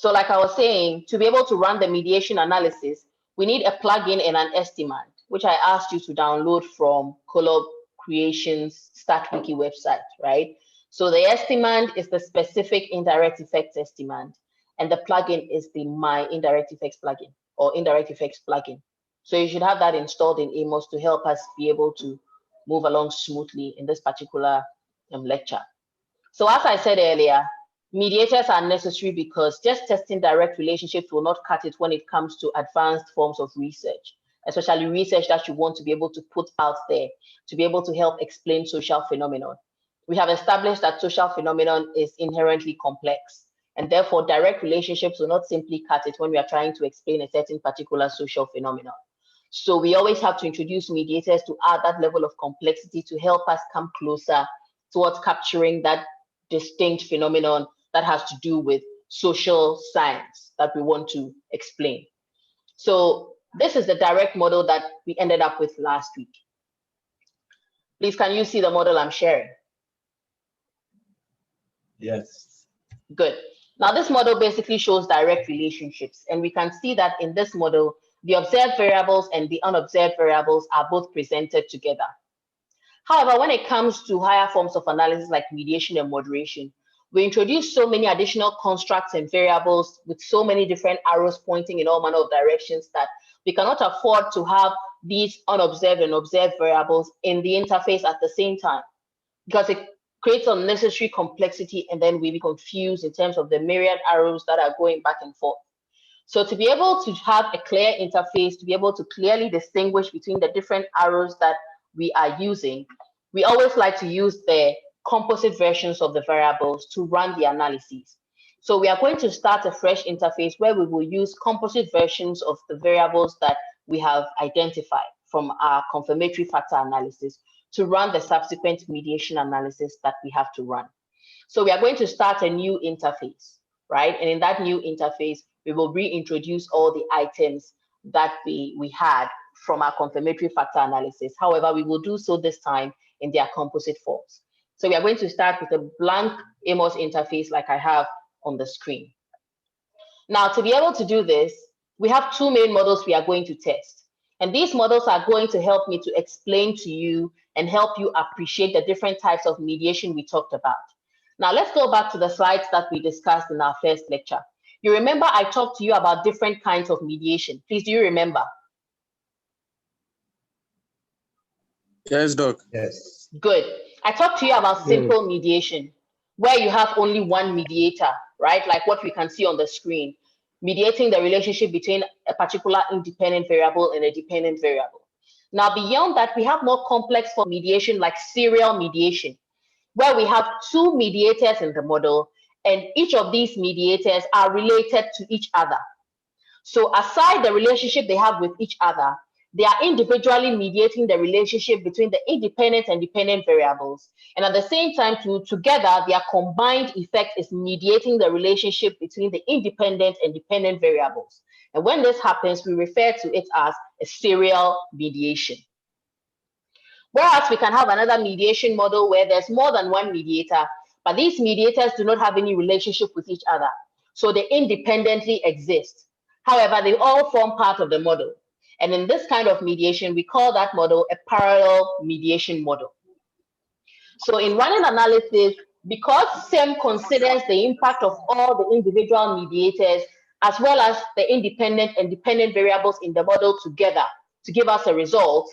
So like I was saying, to be able to run the mediation analysis, we need a plugin and an estimand, which I asked you to download from Colab Creations Start Wiki website, right? So the estimand is the specific indirect effects estimand, and the plugin is the My Indirect Effects plugin or Indirect Effects plugin. So you should have that installed in AMOS to help us be able to move along smoothly in this particular lecture. So as I said earlier, mediators are necessary because just testing direct relationships will not cut it when it comes to advanced forms of research, especially research that you want to be able to put out there to be able to help explain social phenomenon. We have established that social phenomenon is inherently complex, and therefore direct relationships will not simply cut it when we are trying to explain a certain particular social phenomenon. So we always have to introduce mediators to add that level of complexity to help us come closer towards capturing that distinct phenomenon that has to do with social science that we want to explain. So this is the direct model that we ended up with last week. Please, can you see the model I'm sharing? Yes. Good. Now this model basically shows direct relationships, and we can see that in this model, the observed variables and the unobserved variables are both presented together. However, when it comes to higher forms of analysis like mediation and moderation, we introduce so many additional constructs and variables with so many different arrows pointing in all manner of directions that we cannot afford to have these unobserved and observed variables in the interface at the same time, because it creates unnecessary complexity and then we be confused in terms of the myriad arrows that are going back and forth. So to be able to have a clear interface, to be able to clearly distinguish between the different arrows that we are using, we always like to use the composite versions of the variables to run the analyses. So we are going to start a fresh interface where we will use composite versions of the variables that we have identified from our confirmatory factor analysis to run the subsequent mediation analysis that we have to run. So we are going to start a new interface, right? And in that new interface, we will reintroduce all the items that we had from our confirmatory factor analysis. However, we will do so this time in their composite forms. So we are going to start with a blank AMOS interface like I have on the screen. Now, to be able to do this, we have two main models we are going to test. And these models are going to help me to explain to you and help you appreciate the different types of mediation we talked about. Now, let's go back to the slides that we discussed in our first lecture. You remember I talked to you about different kinds of mediation. Please, do you remember? Yes, Doc. Yes. Good. I talked to you about simple mediation, where you have only one mediator, right? Like what we can see on the screen, mediating the relationship between a particular independent variable and a dependent variable. Now, beyond that, we have more complex form mediation like serial mediation, where we have two mediators in the model, and each of these mediators are related to each other. So aside the relationship they have with each other, they are individually mediating the relationship between the independent and dependent variables. And at the same time, together, their combined effect is mediating the relationship between the independent and dependent variables. And when this happens, we refer to it as a serial mediation. Whereas we can have another mediation model where there's more than one mediator, but these mediators do not have any relationship with each other. So they independently exist. However, they all form part of the model. And in this kind of mediation, we call that model a parallel mediation model. So in running analysis, because SEM considers the impact of all the individual mediators, as well as the independent and dependent variables in the model together to give us a result,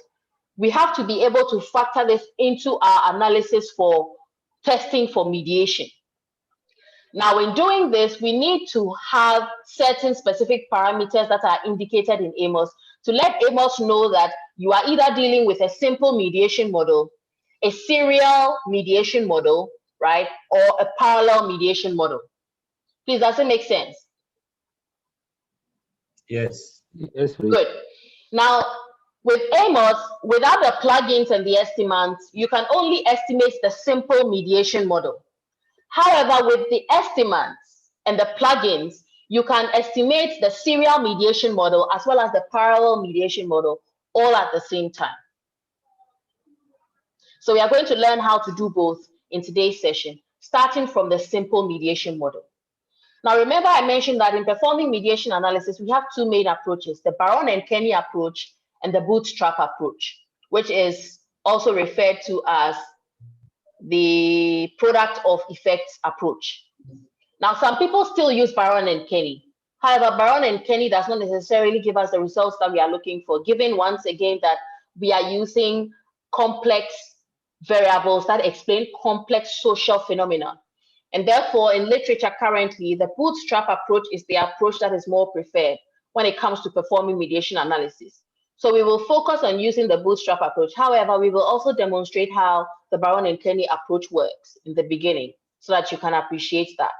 we have to be able to factor this into our analysis for testing for mediation. Now, in doing this, we need to have certain specific parameters that are indicated in AMOS to let AMOS know that you are either dealing with a simple mediation model, a serial mediation model, right, or a parallel mediation model. Please, does it make sense? Yes. Yes, please. Good. Now, with AMOS, without the plugins and the estimands, you can only estimate the simple mediation model. However, with the estimands and the plugins, you can estimate the serial mediation model as well as the parallel mediation model all at the same time. So we are going to learn how to do both in today's session, starting from the simple mediation model. Now, remember I mentioned that in performing mediation analysis, we have two main approaches, the Baron and Kenny approach and the bootstrap approach, which is also referred to as the product of effects approach. Now, some people still use Baron and Kenny. However, Baron and Kenny does not necessarily give us the results that we are looking for, given once again that we are using complex variables that explain complex social phenomena. And therefore, in literature currently, the bootstrap approach is the approach that is more preferred when it comes to performing mediation analysis. So we will focus on using the bootstrap approach. However, we will also demonstrate how the Baron and Kenny approach works in the beginning so that you can appreciate that.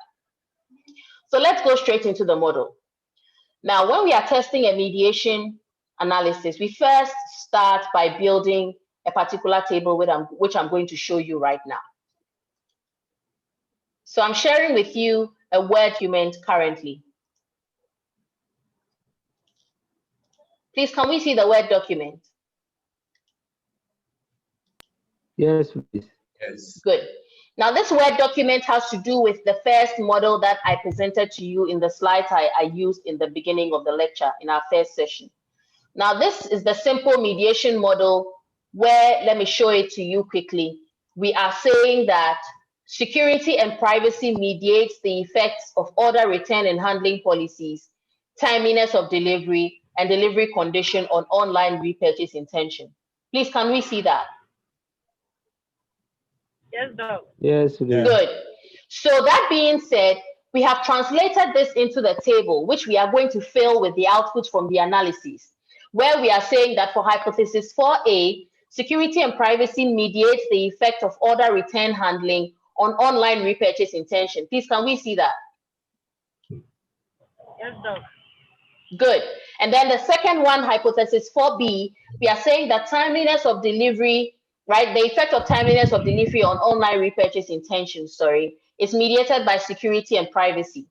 So let's go straight into the model. Now, when we are testing a mediation analysis, we first start by building a particular table which I'm going to show you right now. So I'm sharing with you a Word document currently. Please, can we see the Word document? Yes, please. Yes. Good. Now, this Word document has to do with the first model that I presented to you in the slides I used in the beginning of the lecture in our first session. Now, this is the simple mediation model where, let me show it to you quickly. We are saying that security and privacy mediates the effects of order, return, and handling policies, timeliness of delivery, and delivery condition on online repurchase intention. Please, can we see that? Yes, Doc. Yes, please. Good. So that being said, we have translated this into the table, which we are going to fill with the outputs from the analysis, where we are saying that for hypothesis 4A, security and privacy mediates the effect of order return handling on online repurchase intention. Please, can we see that? Yes, Doc. Good. And then the second one, hypothesis 4B, we are saying that timeliness of delivery, right, the effect of timeliness of delivery on online repurchase intention, is mediated by security and privacy.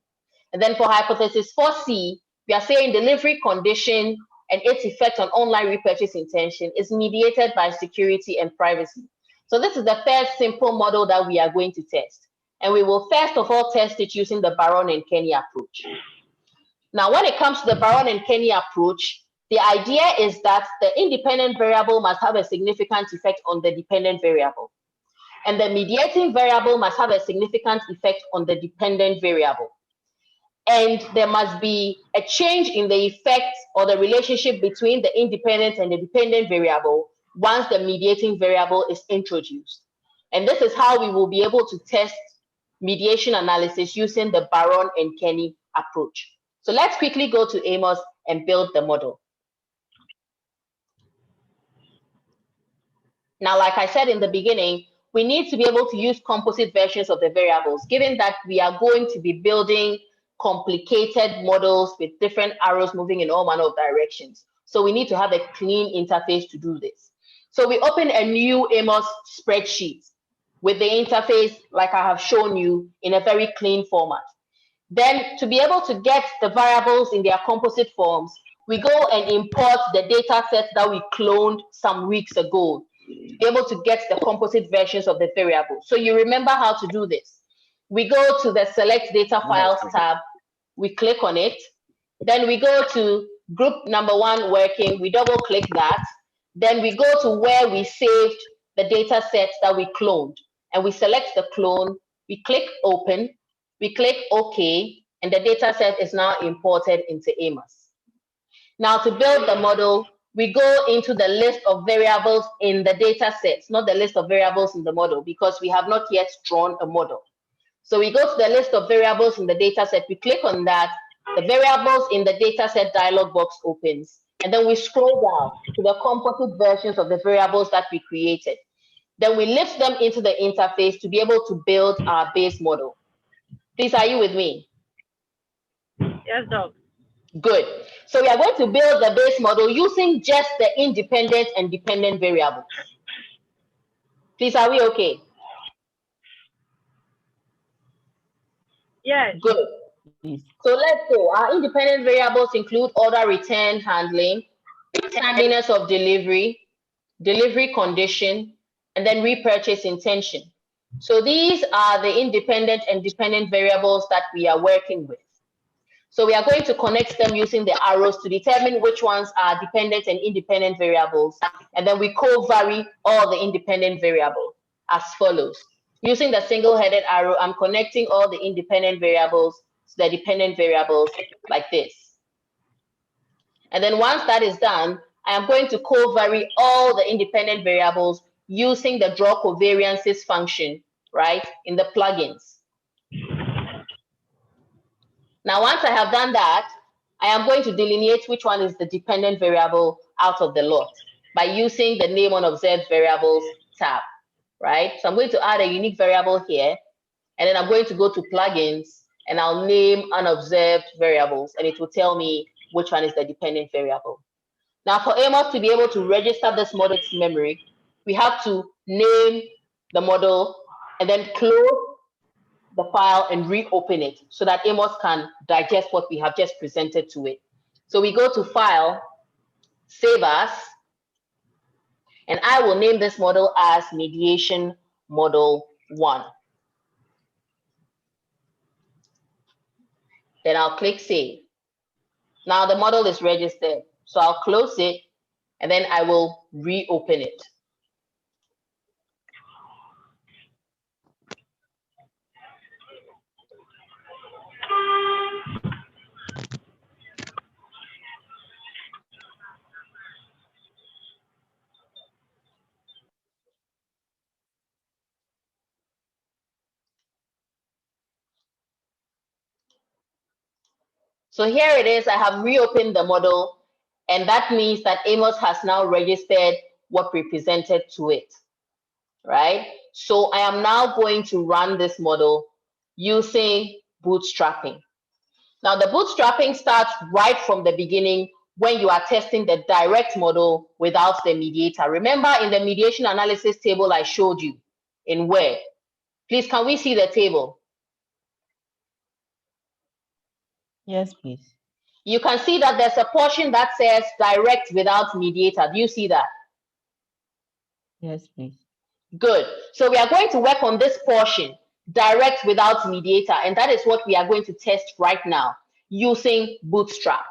And then for hypothesis 4C, we are saying delivery condition and its effect on online repurchase intention is mediated by security and privacy. So this is the first simple model that we are going to test. And we will first of all test it using the Baron and Kenny approach. Now, when it comes to the Baron and Kenny approach, the idea is that the independent variable must have a significant effect on the dependent variable. And the mediating variable must have a significant effect on the dependent variable. And there must be a change in the effect or the relationship between the independent and the dependent variable once the mediating variable is introduced. And this is how we will be able to test mediation analysis using the Baron and Kenny approach. So let's quickly go to AMOS and build the model. Now, like I said in the beginning, we need to be able to use composite versions of the variables, given that we are going to be building complicated models with different arrows moving in all manner of directions. So we need to have a clean interface to do this. So we open a new AMOS spreadsheet with the interface like I have shown you in a very clean format. Then to be able to get the variables in their composite forms, we go and import the data set that we cloned some weeks ago to be able to get the composite versions of the variables. So you remember how to do this. We go to the Select Data Files tab, we click on it, then we go to group number 1 working, we double click that, then we go to where we saved the data set that we cloned, and we select the clone, we click Open, we click OK, and the data set is now imported into AMOS. Now to build the model, we go into the list of variables in the data sets, not the list of variables in the model, because we have not yet drawn a model. So we go to the list of variables in the data set, we click on that, the variables in the data set dialog box opens, and then we scroll down to the composite versions of the variables that we created. Then we lift them into the interface to be able to build our base model. Please, are you with me? Yes, Doc. Good. So we are going to build the base model using just the independent and dependent variables. Please, are we okay? Yes. Good. So let's go. Our independent variables include order return handling, timeliness of delivery, delivery condition, and then repurchase intention. So these are the independent and dependent variables that we are working with. So we are going to connect them using the arrows to determine which ones are dependent and independent variables. And then we co-vary all the independent variables as follows. Using the single-headed arrow, I'm connecting all the independent variables to the dependent variables like this. And then once that is done, I am going to co-vary all the independent variables using the draw covariances function, right, in the plugins. Now, once I have done that, I am going to delineate which one is the dependent variable out of the lot by using the name unobserved variables tab, right? So I'm going to add a unique variable here, and then I'm going to go to plugins, and I'll name unobserved variables, and it will tell me which one is the dependent variable. Now, for AMOS to be able to register this model to memory, we have to name the model and then close the file and reopen it so that AMOS can digest what we have just presented to it. So we go to File, Save As, and I will name this model as Mediation Model 1. Then I'll click Save. Now the model is registered. So I'll close it, and then I will reopen it. So here it is. I have reopened the model, and that means that AMOS has now registered what we presented to it, right? So I am now going to run this model using bootstrapping. Now, the bootstrapping starts right from the beginning when you are testing the direct model without the mediator. Remember in the mediation analysis table I showed you in Word. Please, can we see the table? Yes, please. You can see that there's a portion that says direct without mediator. Do you see that? Yes, please. Good. So we are going to work on this portion, direct without mediator, and that is what we are going to test right now using Bootstrap.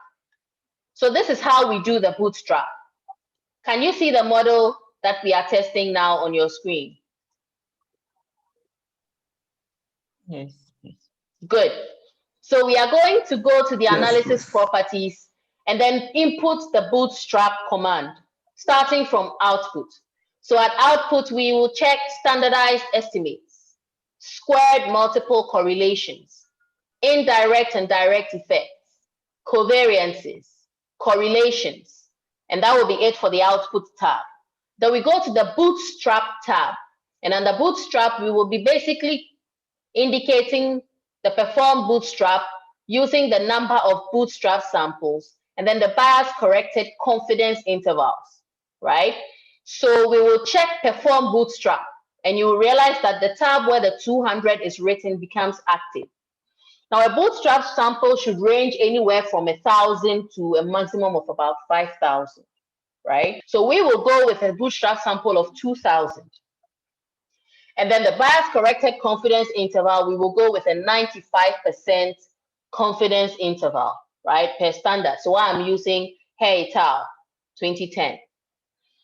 So this is how we do the Bootstrap. Can you see the model that we are testing now on your screen? Yes, please. Good. So we are going to go to the Yes, analysis please. properties and then input the bootstrap command, starting from output. So at output, we will check standardized estimates, squared multiple correlations, indirect and direct effects, covariances, correlations, and that will be it for the output tab. Then we go to the bootstrap tab, and on the bootstrap, we will be basically indicating the perform bootstrap using the number of bootstrap samples and then the bias corrected confidence intervals, right? So we will check perform bootstrap, and you will realize that the tab where the 200 is written becomes active. Now a bootstrap sample should range anywhere from 1,000 to a maximum of about 5,000, right? So we will go with a bootstrap sample of 2,000. And then the bias corrected confidence interval, we will go with a 95% confidence interval, right, per standard. So I'm using Hey Tao 2010.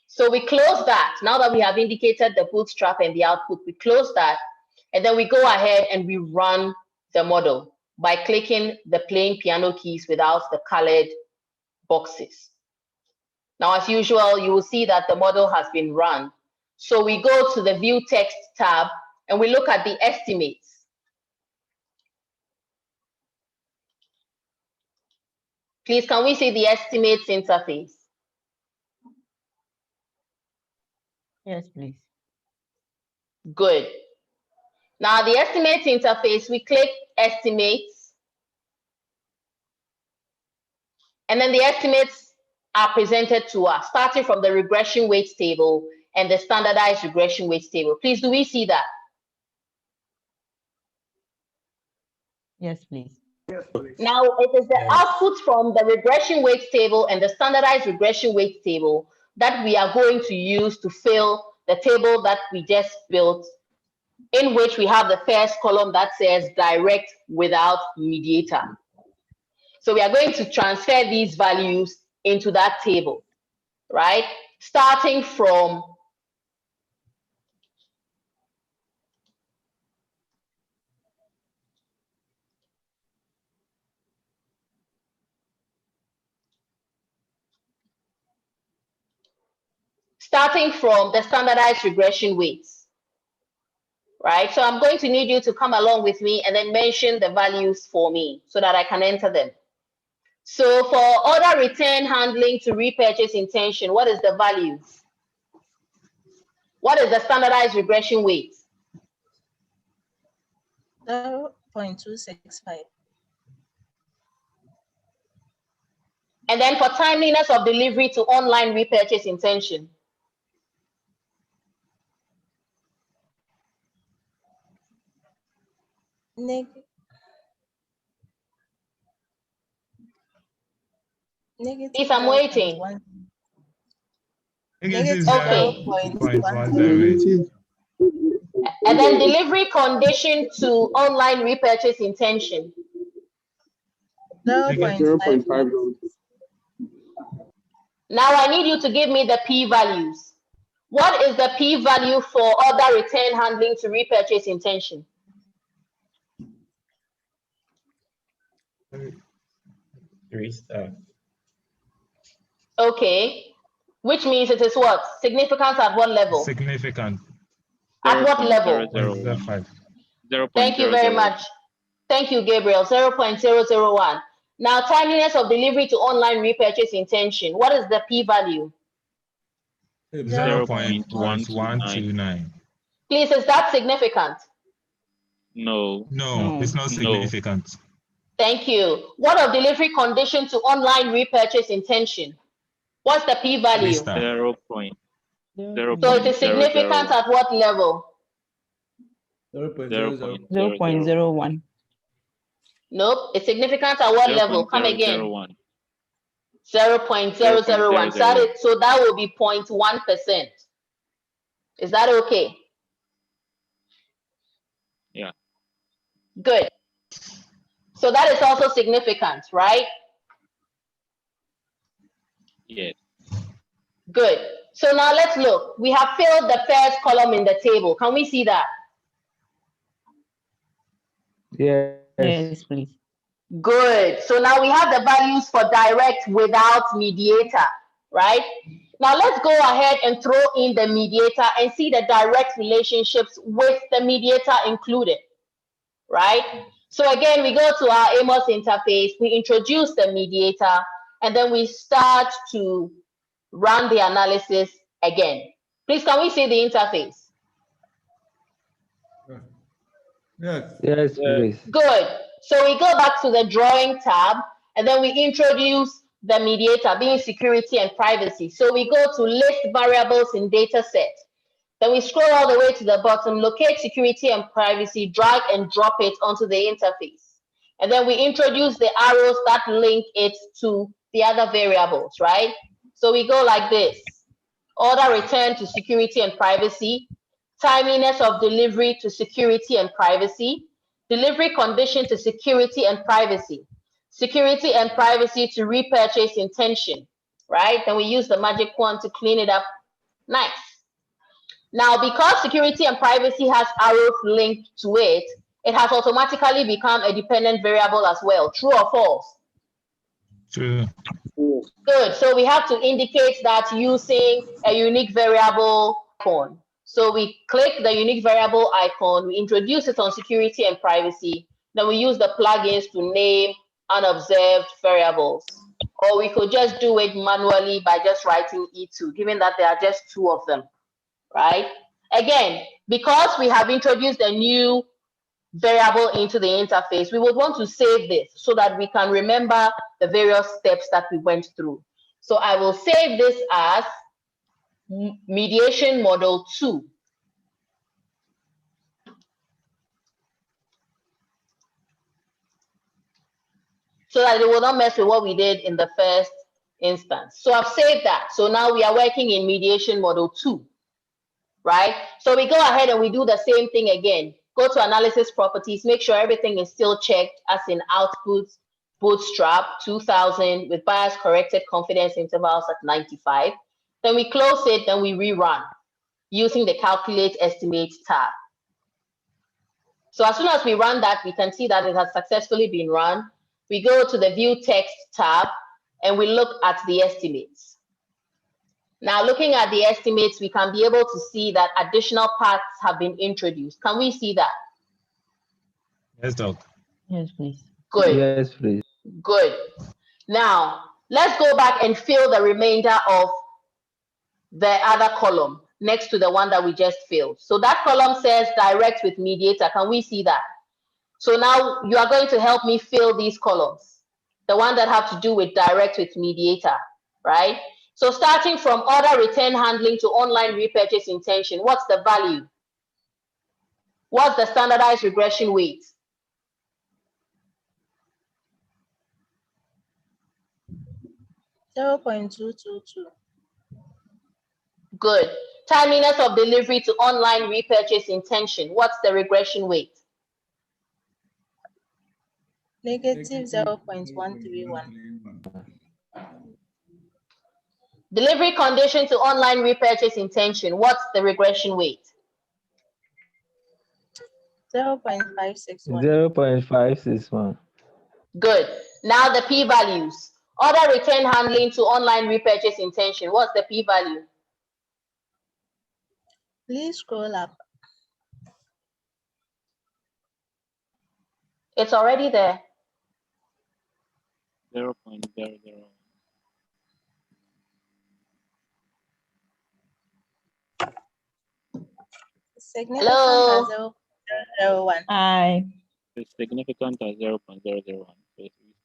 So we close that. Now that we have indicated the bootstrap and the output, we close that. And then we go ahead and we run the model by clicking the plain piano keys without the colored boxes. Now, as usual, you will see that the model has been run. So we go to the View Text tab and we look at the estimates. Please, can we see the estimates interface? Yes, please. Good. Now, the estimates interface, we click Estimates. And then the estimates are presented to us, starting from the regression weights table and the standardized regression weights table. Please, do we see that? Yes, please. Now, it is the Yes. output from the regression weights table and the standardized regression weights table that we are going to use to fill the table that we just built in which we have the first column that says direct without mediator. So we are going to transfer these values into that table, right? Starting from the standardized regression weights, right? So I'm going to need you to come along with me and then mention the values for me so that I can enter them. So for order return handling to repurchase intention, what is the value? What is the standardized regression weight? 0.265. And then for timeliness of delivery to online repurchase intention. Negative Please, I'm waiting. Negative Okay. 0.108. And then delivery condition to online repurchase intention. 0.5. Now I need you to give me the p-values. What is the p-value for order return handling to repurchase intention? 3 star. Okay, which means it is what? Significant at what level? Significant. At what level? 0.05. Thank you very much. Thank you, Gabriel. 0.001. Now, timeliness of delivery to online repurchase intention. What is the p-value? 0.1129. Please, is that significant? No. No, it's not significant. Thank you. What of delivery condition to online repurchase intention? What's the p-value? 0. So it is significant at what level? 0.01. Nope. It's significant at what level? Come again. 0.001. So that will be 0.1%. Is that okay? Yeah. Good. So that is also significant, right? Yes. Good. So now let's look. We have filled the first column in the table. Can we see that? Yes. Yes, please. Good. So now we have the values for direct without mediator, right? Now let's go ahead and throw in the mediator and see the direct relationships with the mediator included, right? So again, we go to our AMOS interface, we introduce the mediator, and then we start to run the analysis again. Please, can we see the interface? Yes. Yes, please. Good. So we go back to the drawing tab, and then we introduce the mediator, being security and privacy. So we go to list variables in data set. Then we scroll all the way to the bottom, locate security and privacy, drag and drop it onto the interface. And then we introduce the arrows that link it to the other variables, right? So we go like this: order return to security and privacy, timeliness of delivery to security and privacy, delivery condition to security and privacy, security and privacy to repurchase intention, right? Then we use the magic wand to clean it up. Nice. Now, because security and privacy has arrows linked to it, it has automatically become a dependent variable as well. True or false? True. Good. So we have to indicate that using a unique variable icon. So we click the unique variable icon, we introduce it on security and privacy, then we use the plugins to name unobserved variables. Or we could just do it manually by just writing E2, given that there are just 2 of them, right? Again, because we have introduced a new variable into the interface, we would want to save this so that we can remember the various steps that we went through. So I will save this as mediation model 2. So that it will not mess with what we did in the first instance. So I've saved that. So now we are working in mediation model 2. right? So we go ahead and we do the same thing again. Go to analysis properties, make sure everything is still checked as in outputs, bootstrap 2000 with bias corrected confidence intervals at 95. Then we close it, then we rerun using the calculate estimate tab. So as soon as we run that, we can see that it has successfully been run. We go to the view text tab and we look at the estimates. Now, looking at the estimates, we can be able to see that additional paths have been introduced. Can we see that? Yes, Doc. Yes, please. Good. Yes, please. Good. Now, let's go back and fill the remainder of the other column next to the one that we just filled. So that column says direct with mediator. Can we see that? So now you are going to help me fill these columns, the one that have to do with direct with mediator, right? So starting from order return handling to online repurchase intention, what's the value? What's the standardized regression weight? $0.222. Good. Timeliness of delivery to online repurchase intention, what's the regression weight? Negative 0.131. Delivery condition to online repurchase intention, what's the regression weight? 0.561. 0.561. Good. Now the p-values. Order return handling to online repurchase intention, what's the p-value? Please scroll up. It's already there. 0.00. Significant Hello? as 0.001. Aye. It's significant as 0.001.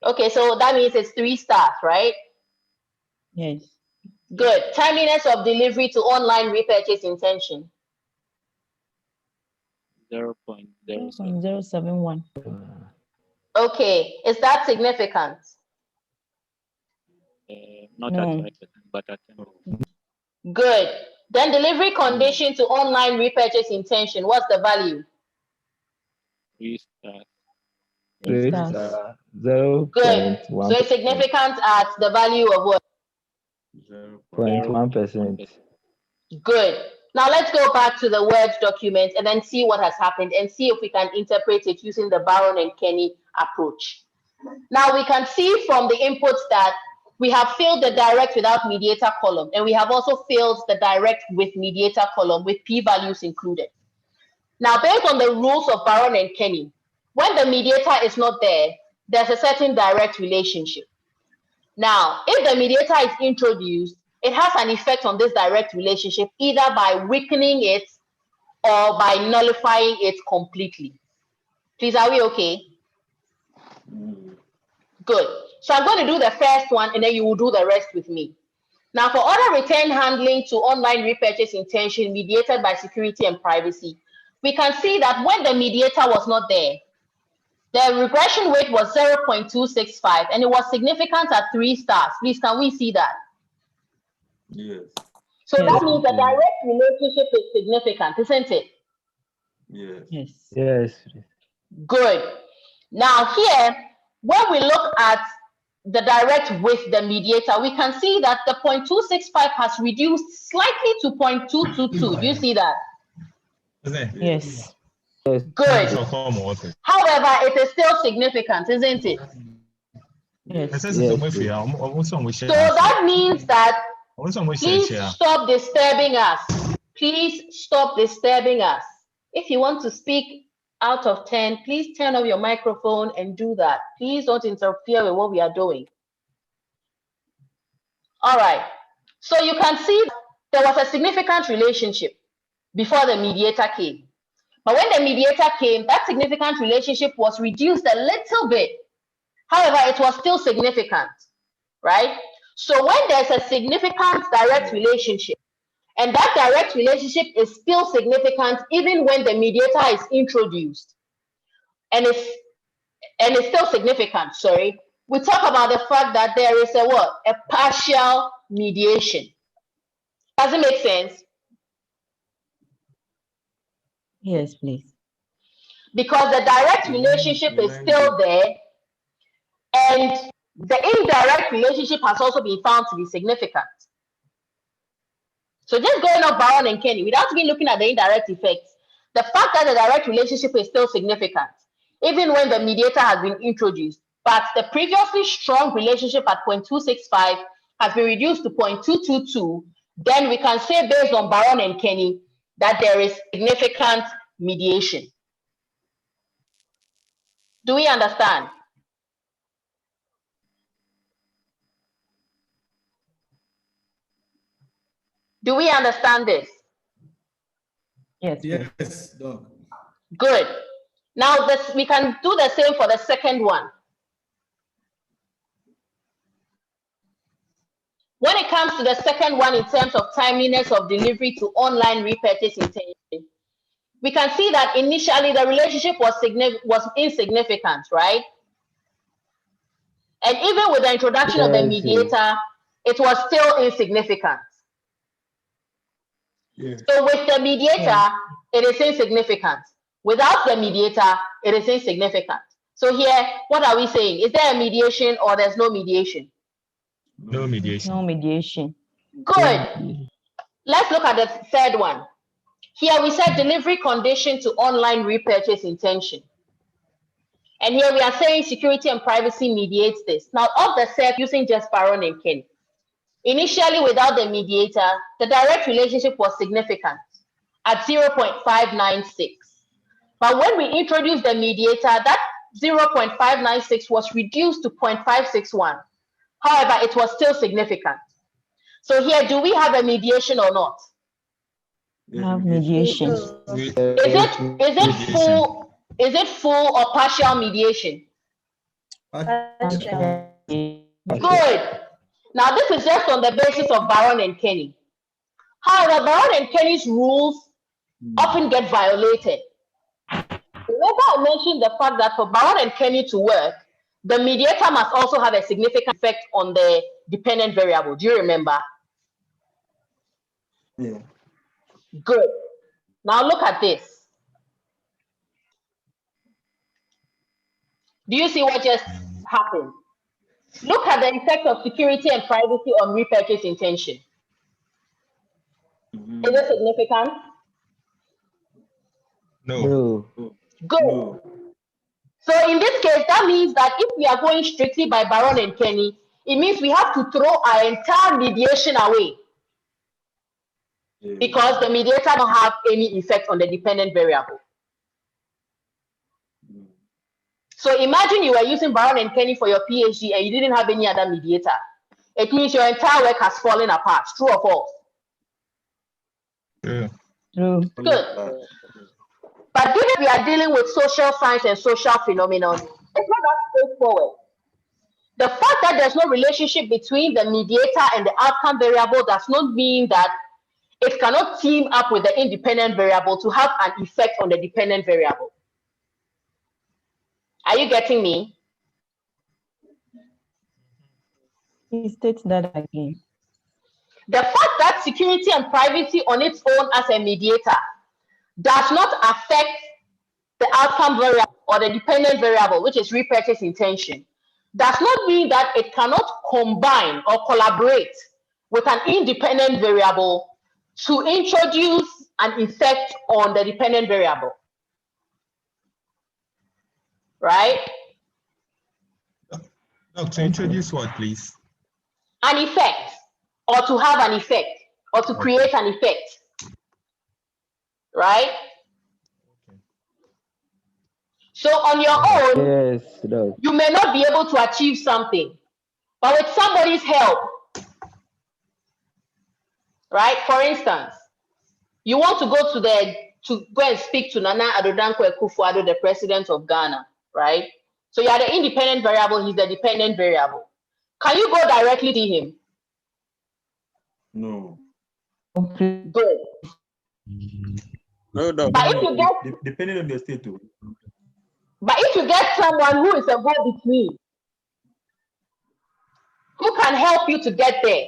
Okay, so that means it's 3 stars, right? Yes. Good. Timeliness of delivery to online repurchase intention. 0.07. 0.071. Okay, is that significant? Not No. at 5%, but at 10%. Good. Then delivery condition to online repurchase intention, what's the value? 3 stars. 3 stars. star, Good. So 0.1%. it's significant at the value of what? 0.1%. Good. Now let's go back to the Word document and then see what has happened and see if we can interpret it using the Baron and Kenny approach. Now we can see from the inputs that we have filled the direct without mediator column, and we have also filled the direct with mediator column with p-values included. Now, based on the rules of Baron and Kenny, when the mediator is not there, there's a certain direct relationship. Now, if the mediator is introduced, it has an effect on this direct relationship, either by weakening it or by nullifying it completely. Please, are we okay? Good. So I'm going to do the first one, and then you will do the rest with me. Now, for order return handling to online repurchase intention mediated by security and privacy, we can see that when the mediator was not there, the regression weight was 0.265, and it was significant at 3 stars. Please, can we see that? Yes. So Yes. that means the direct relationship is significant, isn't it? Yes. Yes. Yes. Good. Now here, when we look at the direct with the mediator, we can see that the 0.265 has reduced slightly to 0.222. Do you see that? Isn't it? Yes. Yes. Good. So come on. However, it is still significant, isn't it? Yes. Yes, So that means that please stop disturbing us. Please stop disturbing us. If you want to speak out of 10, please turn off your microphone and do that. Please don't interfere with what we are doing. All right. So you can see there was a significant relationship before the mediator came. But when the mediator came, that significant relationship was reduced a little bit. However, it was still significant, right? So when there's a significant direct relationship, and that direct relationship is still significant even when the mediator is introduced, and it's still significant, sorry, we talk about the fact that there is a what? A partial mediation. Does it make sense? Yes, please. Because the direct relationship is still there, and the indirect relationship has also been found to be significant. So just going off Baron and Kenny, without even looking at the indirect effects, the fact that the direct relationship is still significant, even when the mediator has been introduced, but the previously strong relationship at 0.265 has been reduced to 0.222, then we can say based on Baron and Kenny that there is significant mediation. Do we understand? Do we understand this? Yes, please. Yes, Doc. Good. Now we can do the same for the second one. When it comes to the second one in terms of timeliness of delivery to online repurchase intention, we can see that initially the relationship was insignificant, right? And even with the introduction of the mediator, it was still insignificant. Yes. So with the mediator, it is insignificant. Without the mediator, it is insignificant. So here, what are we saying? Is there a mediation or there's no mediation? No mediation. No mediation. Good. Let's look at the third one. Here we said delivery condition to online repurchase intention. And here we are saying security and privacy mediates this. Now, of the set using just Baron and Kenny. Initially, without the mediator, the direct relationship was significant at 0.596. But when we introduced the mediator, that 0.596 was reduced to 0.561. However, it was still significant. So here, do we have a mediation or not? We have mediation. Is it full or partial mediation? Partial. Good. Now, this is just on the basis of Baron and Kenny. However, Baron and Kenny's rules often get violated. Remember, I mentioned the fact that for Baron and Kenny to work, the mediator must also have a significant effect on the dependent variable. Do you remember? Yeah. Good. Now look at this. Do you see what just happened? Look at the effect of security and privacy on repurchase intention. Is it significant? No. Good. No. So in this case, that means that if we are going strictly by Baron and Kenny, it means we have to throw our entire mediation away because the mediator don't have any effect on the dependent variable. So imagine you were using Baron and Kenny for your PhD and you didn't have any other mediator. It means your entire work has fallen apart. True or false? Yeah. True. Good. But given we are dealing with social science and social phenomenon, it's not that straightforward. The fact that there's no relationship between the mediator and the outcome variable does not mean that it cannot team up with the independent variable to have an effect on the dependent variable. Are you getting me? Please state that again. The fact that security and privacy on its own as a mediator does not affect the outcome variable or the dependent variable, which is repurchase intention, does not mean that it cannot combine or collaborate with an independent variable to introduce an effect on the dependent variable. Right? No, to introduce what, please? An effect, or to have an effect, or to create an effect. Right? So on your own, you may not be able to achieve something, but with somebody's help, right? For instance, you want to go and speak to Nana Addo Akufo-Addo, the president of Ghana, right? So you are the independent variable, he's the dependent variable. Can you go directly to him? No. Good. No, no. But if you get, Depending on the state too. but if you get someone who is a go-between, who can help you to get there,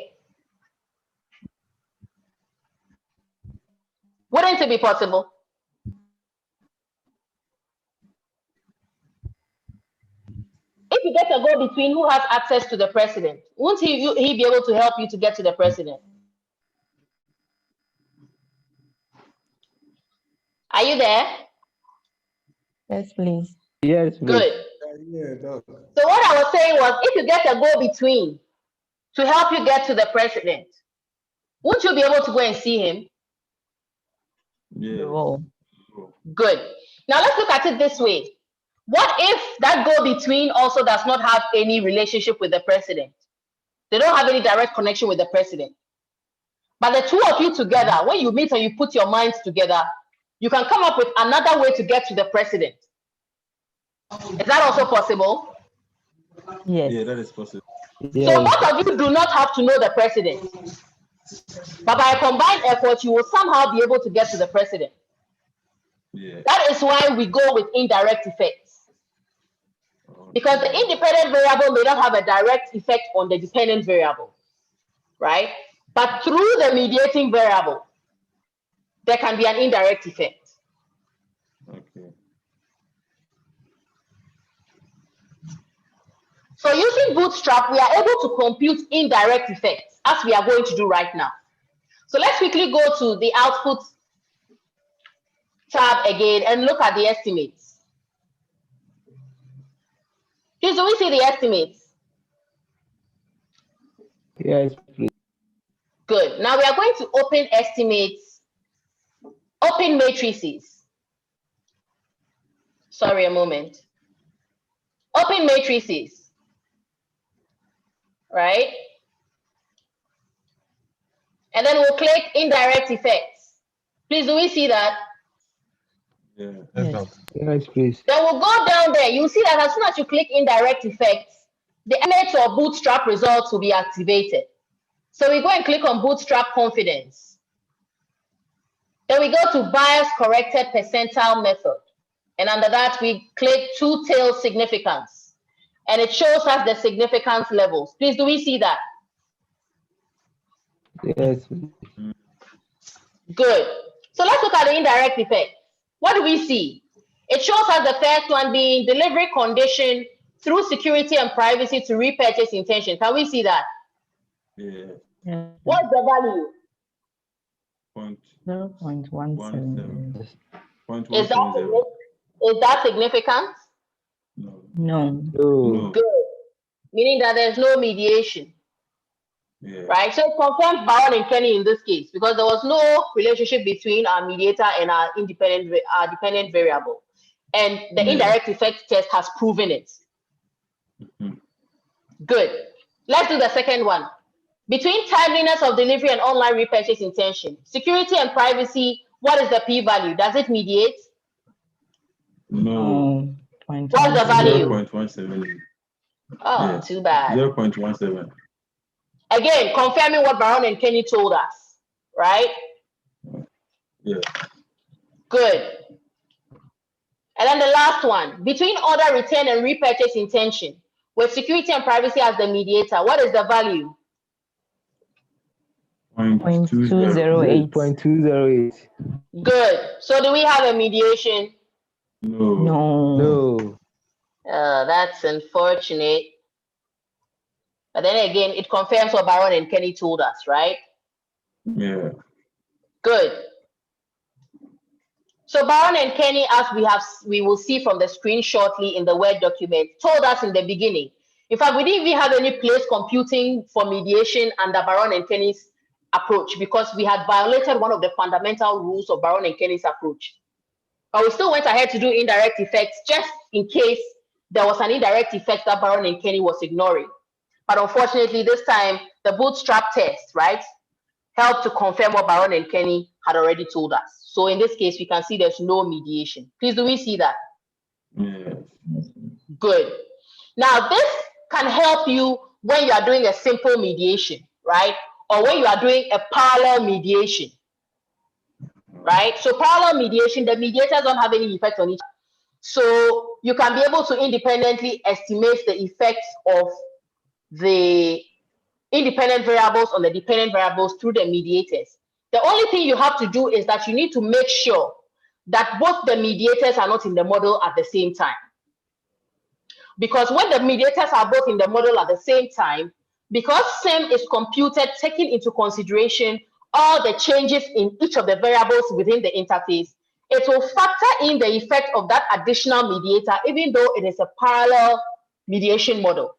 wouldn't it be possible? If you get a go-between who has access to the president, won't he be able to help you to get to the president? Are you there? Yes, please. Yes, please. Good. So what I was saying was, if you get a go-between to help you get to the president, won't you be able to go and see him? Yes. No. Good. Now let's look at it this way. What if that go-between also does not have any relationship with the president? They don't have any direct connection with the president. But the two of you together, when you meet and you put your minds together, you can come up with another way to get to the president. Is that also possible? Yes. Yeah, that is possible. Yes. So both of you do not have to know the president. But by a combined effort, you will somehow be able to get to the president. Yeah. That is why we go with indirect effects. Because the independent variable may not have a direct effect on the dependent variable, right? But through the mediating variable, there can be an indirect effect. Okay. So using Bootstrap, we are able to compute indirect effects, as we are going to do right now. So let's quickly go to the output tab again and look at the estimates. Please, do we see the estimates? Yes, please. Good. Now we are going to open estimates, open matrices. Sorry, a moment. Open matrices, right? And then we'll click indirect effects. Please, do we see that? Yeah. Yes. Yes, please. Then we'll go down there. You'll see that as soon as you click indirect effects, the MH or Bootstrap results will be activated. So we go and click on Bootstrap confidence. Then we go to bias corrected percentile method. And under that, we click two-tailed significance. And it shows us the significance levels. Please, do we see that? Yes, please. Good. So let's look at the indirect effect. What do we see? It shows us the first one being delivery condition through security and privacy to repurchase intention. Can we see that? Yeah. Yeah. What's the value? 0.17. Is that significant? No. No. No. Good. Meaning that there's no mediation. Yeah. Right? So it confirms Baron and Kenny in this case because there was no relationship between our mediator and our dependent variable. And the indirect effect test has proven it. Good. Let's do the second one. Between timeliness of delivery and online repurchase intention, security and privacy, what is the p-value? Does it mediate? No. What's the value? 0.17. Oh, Yes. too bad. 0.17. Again, confirming what Baron and Kenny told us, right? Yeah. Good. And then the last one, between order return and repurchase intention, with security and privacy as the mediator, what is the value? 0.208. 0.208. Good. So do we have a mediation? No. No. No. That's unfortunate. But then again, it confirms what Baron and Kenny told us, right? Yeah. Good. So Baron and Kenny, as we will see from the screen shortly in the Word document, told us in the beginning. In fact, we didn't even have any place computing for mediation under Baron and Kenny's approach because we had violated one of the fundamental rules of Baron and Kenny's approach. But we still went ahead to do indirect effects just in case there was an indirect effect that Baron and Kenny was ignoring. But unfortunately, this time, the bootstrap test, right, helped to confirm what Baron and Kenny had already told us. So in this case, we can see there's no mediation. Please, do we see that? Yeah. Good. Now, this can help you when you are doing a simple mediation, right? Or when you are doing a parallel mediation, right? So parallel mediation, the mediators don't have any effect on each other. So you can be able to independently estimate the effects of the independent variables on the dependent variables through the mediators. The only thing you have to do is that you need to make sure that both the mediators are not in the model at the same time. because when the mediators are both in the model at the same time, because SIM is computed taking into consideration all the changes in each of the variables within the interface, it will factor in the effect of that additional mediator, even though it is a parallel mediation model.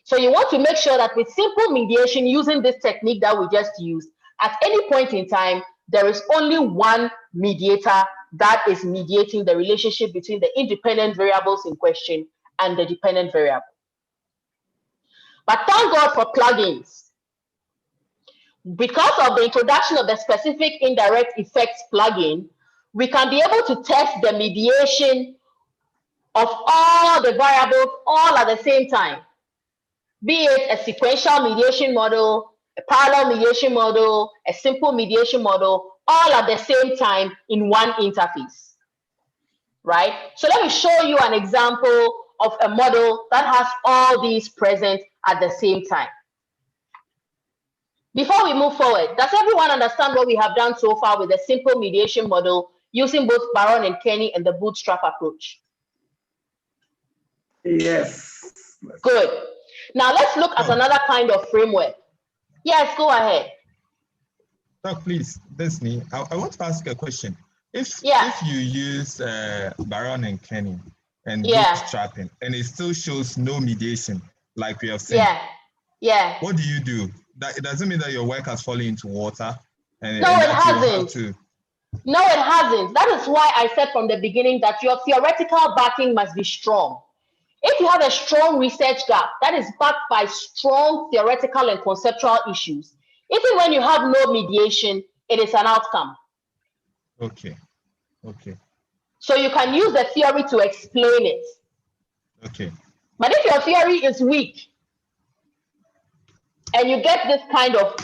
So you want to make sure that with simple mediation using this technique that we just used, at any point in time, there is only one mediator that is mediating the relationship between the independent variables in question and the dependent variable. But thank God for plugins. Because of the introduction of the specific indirect effects plugin, we can be able to test the mediation of all the variables all at the same time, be it a sequential mediation model, a parallel mediation model, a simple mediation model, all at the same time in one interface, right? So let me show you an example of a model that has all these present at the same time. Before we move forward, does everyone understand what we have done so far with the simple mediation model using both Baron and Kenny and the bootstrap approach? Yes. Good. Now let's look at another kind of framework. Yes, go ahead. Doc, please, Disney, I want to ask a question. If you use Baron and Kenny and bootstrapping and it still shows no mediation, like we have seen, what do you do? It doesn't mean that your work has fallen into water. And, no, it hasn't. No, it hasn't. That is why I said from the beginning that your theoretical backing must be strong. If you have a strong research gap that is backed by strong theoretical and conceptual issues, even when you have no mediation, it is an outcome. Okay. Okay. So you can use the theory to explain it. Okay. But if your theory is weak and you get this kind of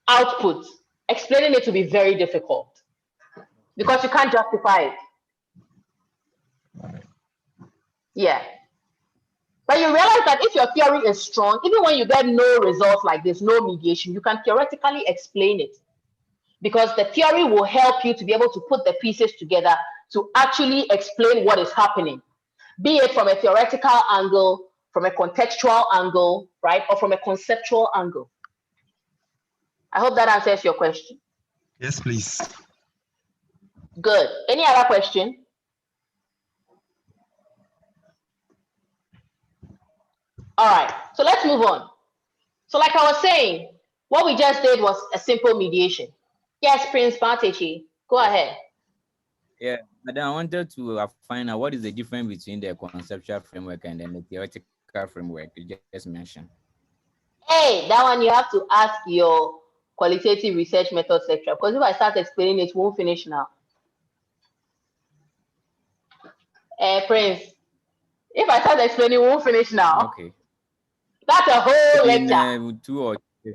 output, explaining it will be very difficult because you can't justify it. Right. Yeah. But you realize that if your theory is strong, even when you get no results like this, no mediation, you can theoretically explain it because the theory will help you to be able to put the pieces together to actually explain what is happening, be it from a theoretical angle, from a contextual angle, right, or from a conceptual angle. I hope that answers your question. Yes, please. Good. Any other question? All right, so let's move on. So like I was saying, what we just did was a simple mediation. Yes, Prince Partechi, go ahead. Yeah, but then I wanted to find out what is the difference between the conceptual framework and then the theoretical framework you just mentioned. Hey, that one you have to ask your qualitative research methods lecturer, because if I start explaining it, won't finish now. Prince, if I start explaining, it won't finish now. Okay. That's a whole lecture. In 2 or 3.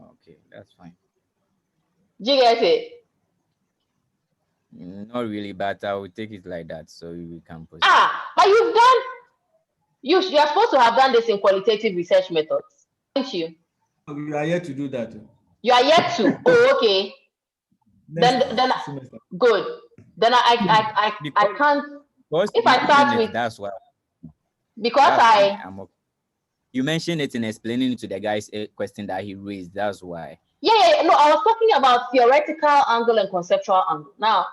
Okay, that's fine. Did you get it? Not really, but I will take it like that so we can proceed. But you've done, you are supposed to have done this in qualitative research methods, aren't you? We are yet to do that. You are yet to. Oh, okay. Then good. Then I can't. If I start with, that's why. Because you mentioned it in explaining to the guy's question that he raised. That's why. Yeah. No, I was talking about theoretical angle and conceptual angle. Now,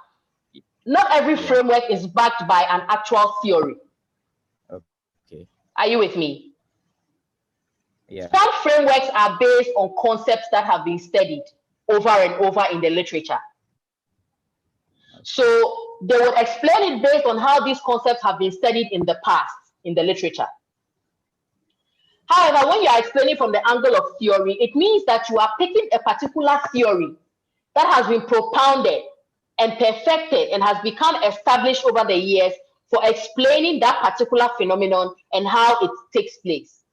not every framework is backed by an actual theory. Okay. Are you with me? Yeah. Some frameworks are based on concepts that have been studied over and over in the literature. So they would explain it based on how these concepts have been studied in the past in the literature. However, when you are explaining from the angle of theory, it means that you are picking a particular theory that has been propounded and perfected and has become established over the years for explaining that particular phenomenon and how it takes place.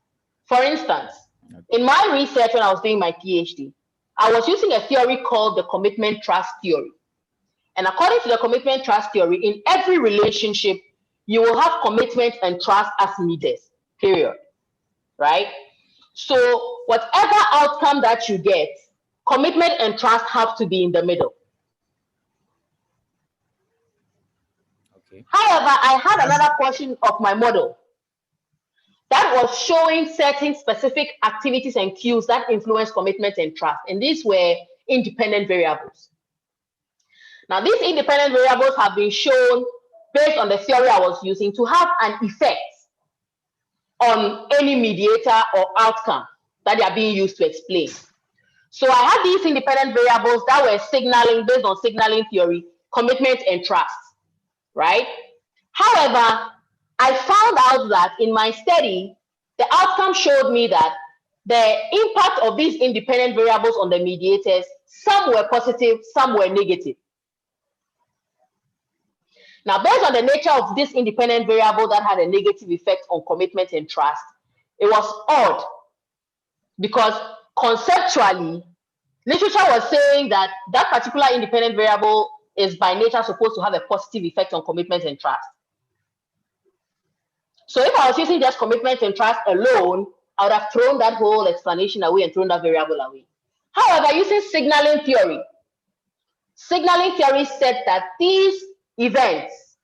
For instance, in my research when I was doing my PhD, I was using a theory called the commitment trust theory. And according to the commitment trust theory, in every relationship, you will have commitment and trust as needed, period, right? So whatever outcome that you get, commitment and trust have to be in the middle. Okay. However, I had another portion of my model that was showing certain specific activities and cues that influence commitment and trust. And these were independent variables. Now, these independent variables have been shown based on the theory I was using to have an effect on any mediator or outcome that they are being used to explain. So I had these independent variables that were signaling, based on signaling theory, commitment and trust, right? However, I found out that in my study, the outcome showed me that the impact of these independent variables on the mediators, some were positive, some were negative. Now, based on the nature of this independent variable that had a negative effect on commitment and trust, it was odd because conceptually, literature was saying that that particular independent variable is by nature supposed to have a positive effect on commitment and trust. So if I was using just commitment and trust alone, I would have thrown that whole explanation away and thrown that variable away. However, using signaling theory said that these events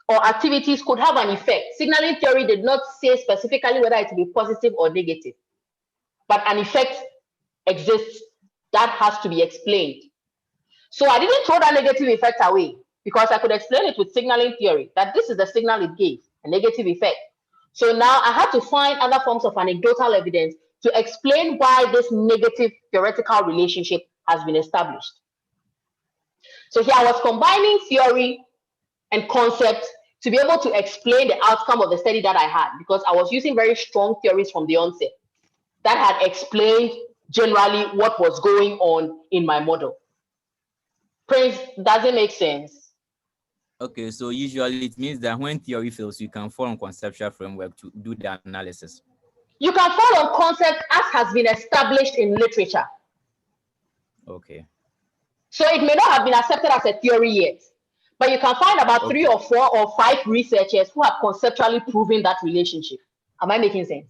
or activities could have an effect. Signaling theory did not say specifically whether it would be positive or negative, but an effect exists that has to be explained. So I didn't throw that negative effect away because I could explain it with signaling theory that this is the signal it gave, a negative effect. So now I had to find other forms of anecdotal evidence to explain why this negative theoretical relationship has been established. So here I was combining theory and concept to be able to explain the outcome of the study that I had, because I was using very strong theories from the onset that had explained generally what was going on in my model. Prince, does it make sense? Okay, so usually it means that when theory fails, you can fall on conceptual framework to do the analysis. You can fall on concept as has been established in literature. Okay. So it may not have been accepted as a theory yet, but you can find about 3 or 4 or 5 researchers who have conceptually proven that relationship. Am I making sense?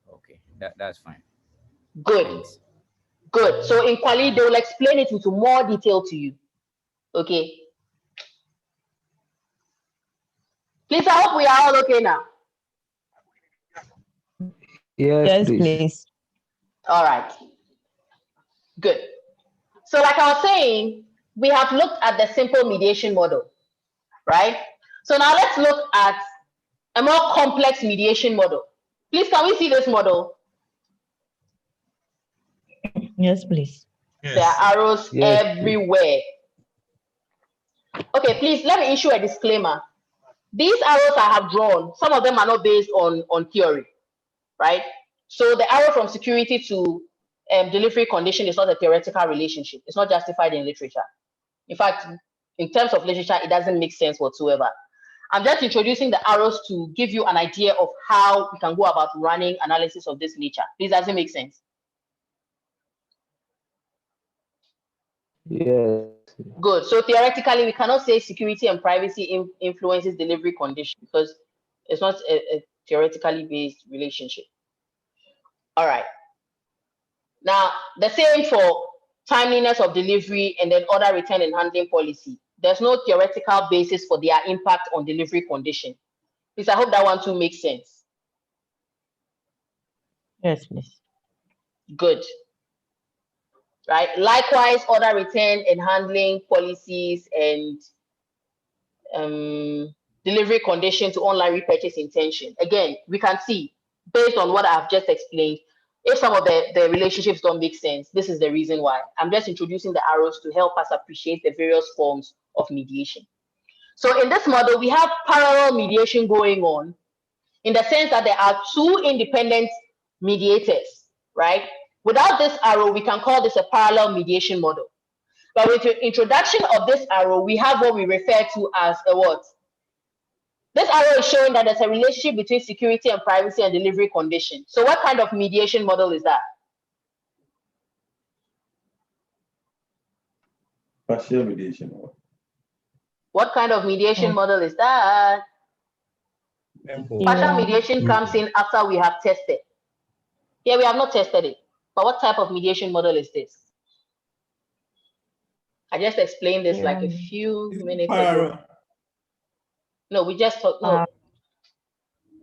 Okay, that's fine. Good. Thanks. Good. So in Quali, they will explain it into more detail to you. Okay. Please, I hope we are all okay now. Yes, please. All right. Good. So like I was saying, we have looked at the simple mediation model, right? So now let's look at a more complex mediation model. Please, can we see this model? Yes, please. Yes. There are arrows everywhere. Okay, please, let me issue a disclaimer. These arrows I have drawn, some of them are not based on theory, right? So the arrow from security to delivery condition is not a theoretical relationship. It's not justified in literature. In fact, in terms of literature, it doesn't make sense whatsoever. I'm just introducing the arrows to give you an idea of how we can go about running analysis of this nature. Please, does it make sense? Yes. Good. So theoretically, we cannot say security and privacy influences delivery condition because it's not a theoretically based relationship. All right. Now, the same for timeliness of delivery and then order return and handling policy. There's no theoretical basis for their impact on delivery condition. Please, I hope that one too makes sense. Yes, please. Good. Right. Likewise, order return and handling policies and delivery condition to online repurchase intention. Again, we can see based on what I've just explained, if some of the relationships don't make sense, this is the reason why. I'm just introducing the arrows to help us appreciate the various forms of mediation. So in this model, we have parallel mediation going on in the sense that there are 2 independent mediators, right? Without this arrow, we can call this a parallel mediation model. But with the introduction of this arrow, we have what we refer to as a what? This arrow is showing that there's a relationship between security and privacy and delivery condition. So what kind of mediation model is that? Partial mediation. What kind of mediation model is that? Partial mediation comes in after we have tested. Here we have not tested it. But what type of mediation model is this? I just explained this like a few minutes ago. No, we just talked. No,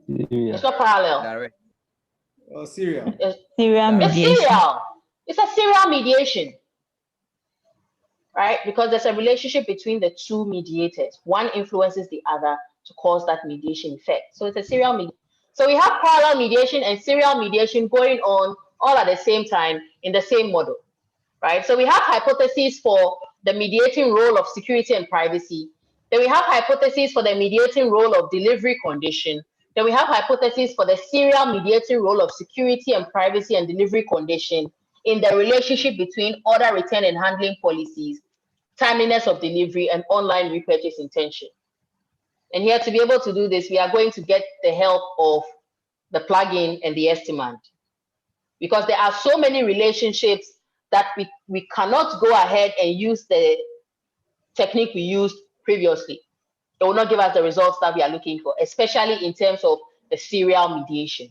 it's not parallel. Direct. Serial. Serial It's mediation. serial. It's a serial mediation, right? Because there's a relationship between the two mediators. One influences the other to cause that mediation effect. So it's a serial mediation. So we have parallel mediation and serial mediation going on all at the same time in the same model, right? So we have hypotheses for the mediating role of security and privacy. Then we have hypotheses for the mediating role of delivery condition. Then we have hypotheses for the serial mediating role of security and privacy and delivery condition in the relationship between order return and handling policies, timeliness of delivery, and online repurchase intention. And here, to be able to do this, we are going to get the help of the plugin and the estimand, because there are so many relationships that we cannot go ahead and use the technique we used previously. It will not give us the results that we are looking for, especially in terms of the serial mediation.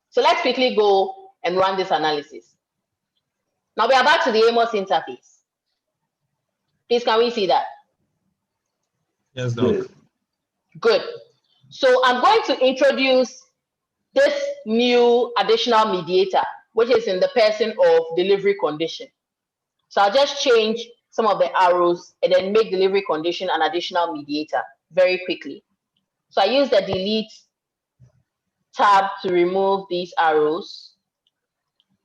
So let's quickly go and run this analysis. Now we are back to the AMOS interface. Please, can we see that? Yes, Doc. Good. So I'm going to introduce this new additional mediator, which is in the person of delivery condition. So I'll just change some of the arrows and then make delivery condition an additional mediator very quickly. So I use the delete tab to remove these arrows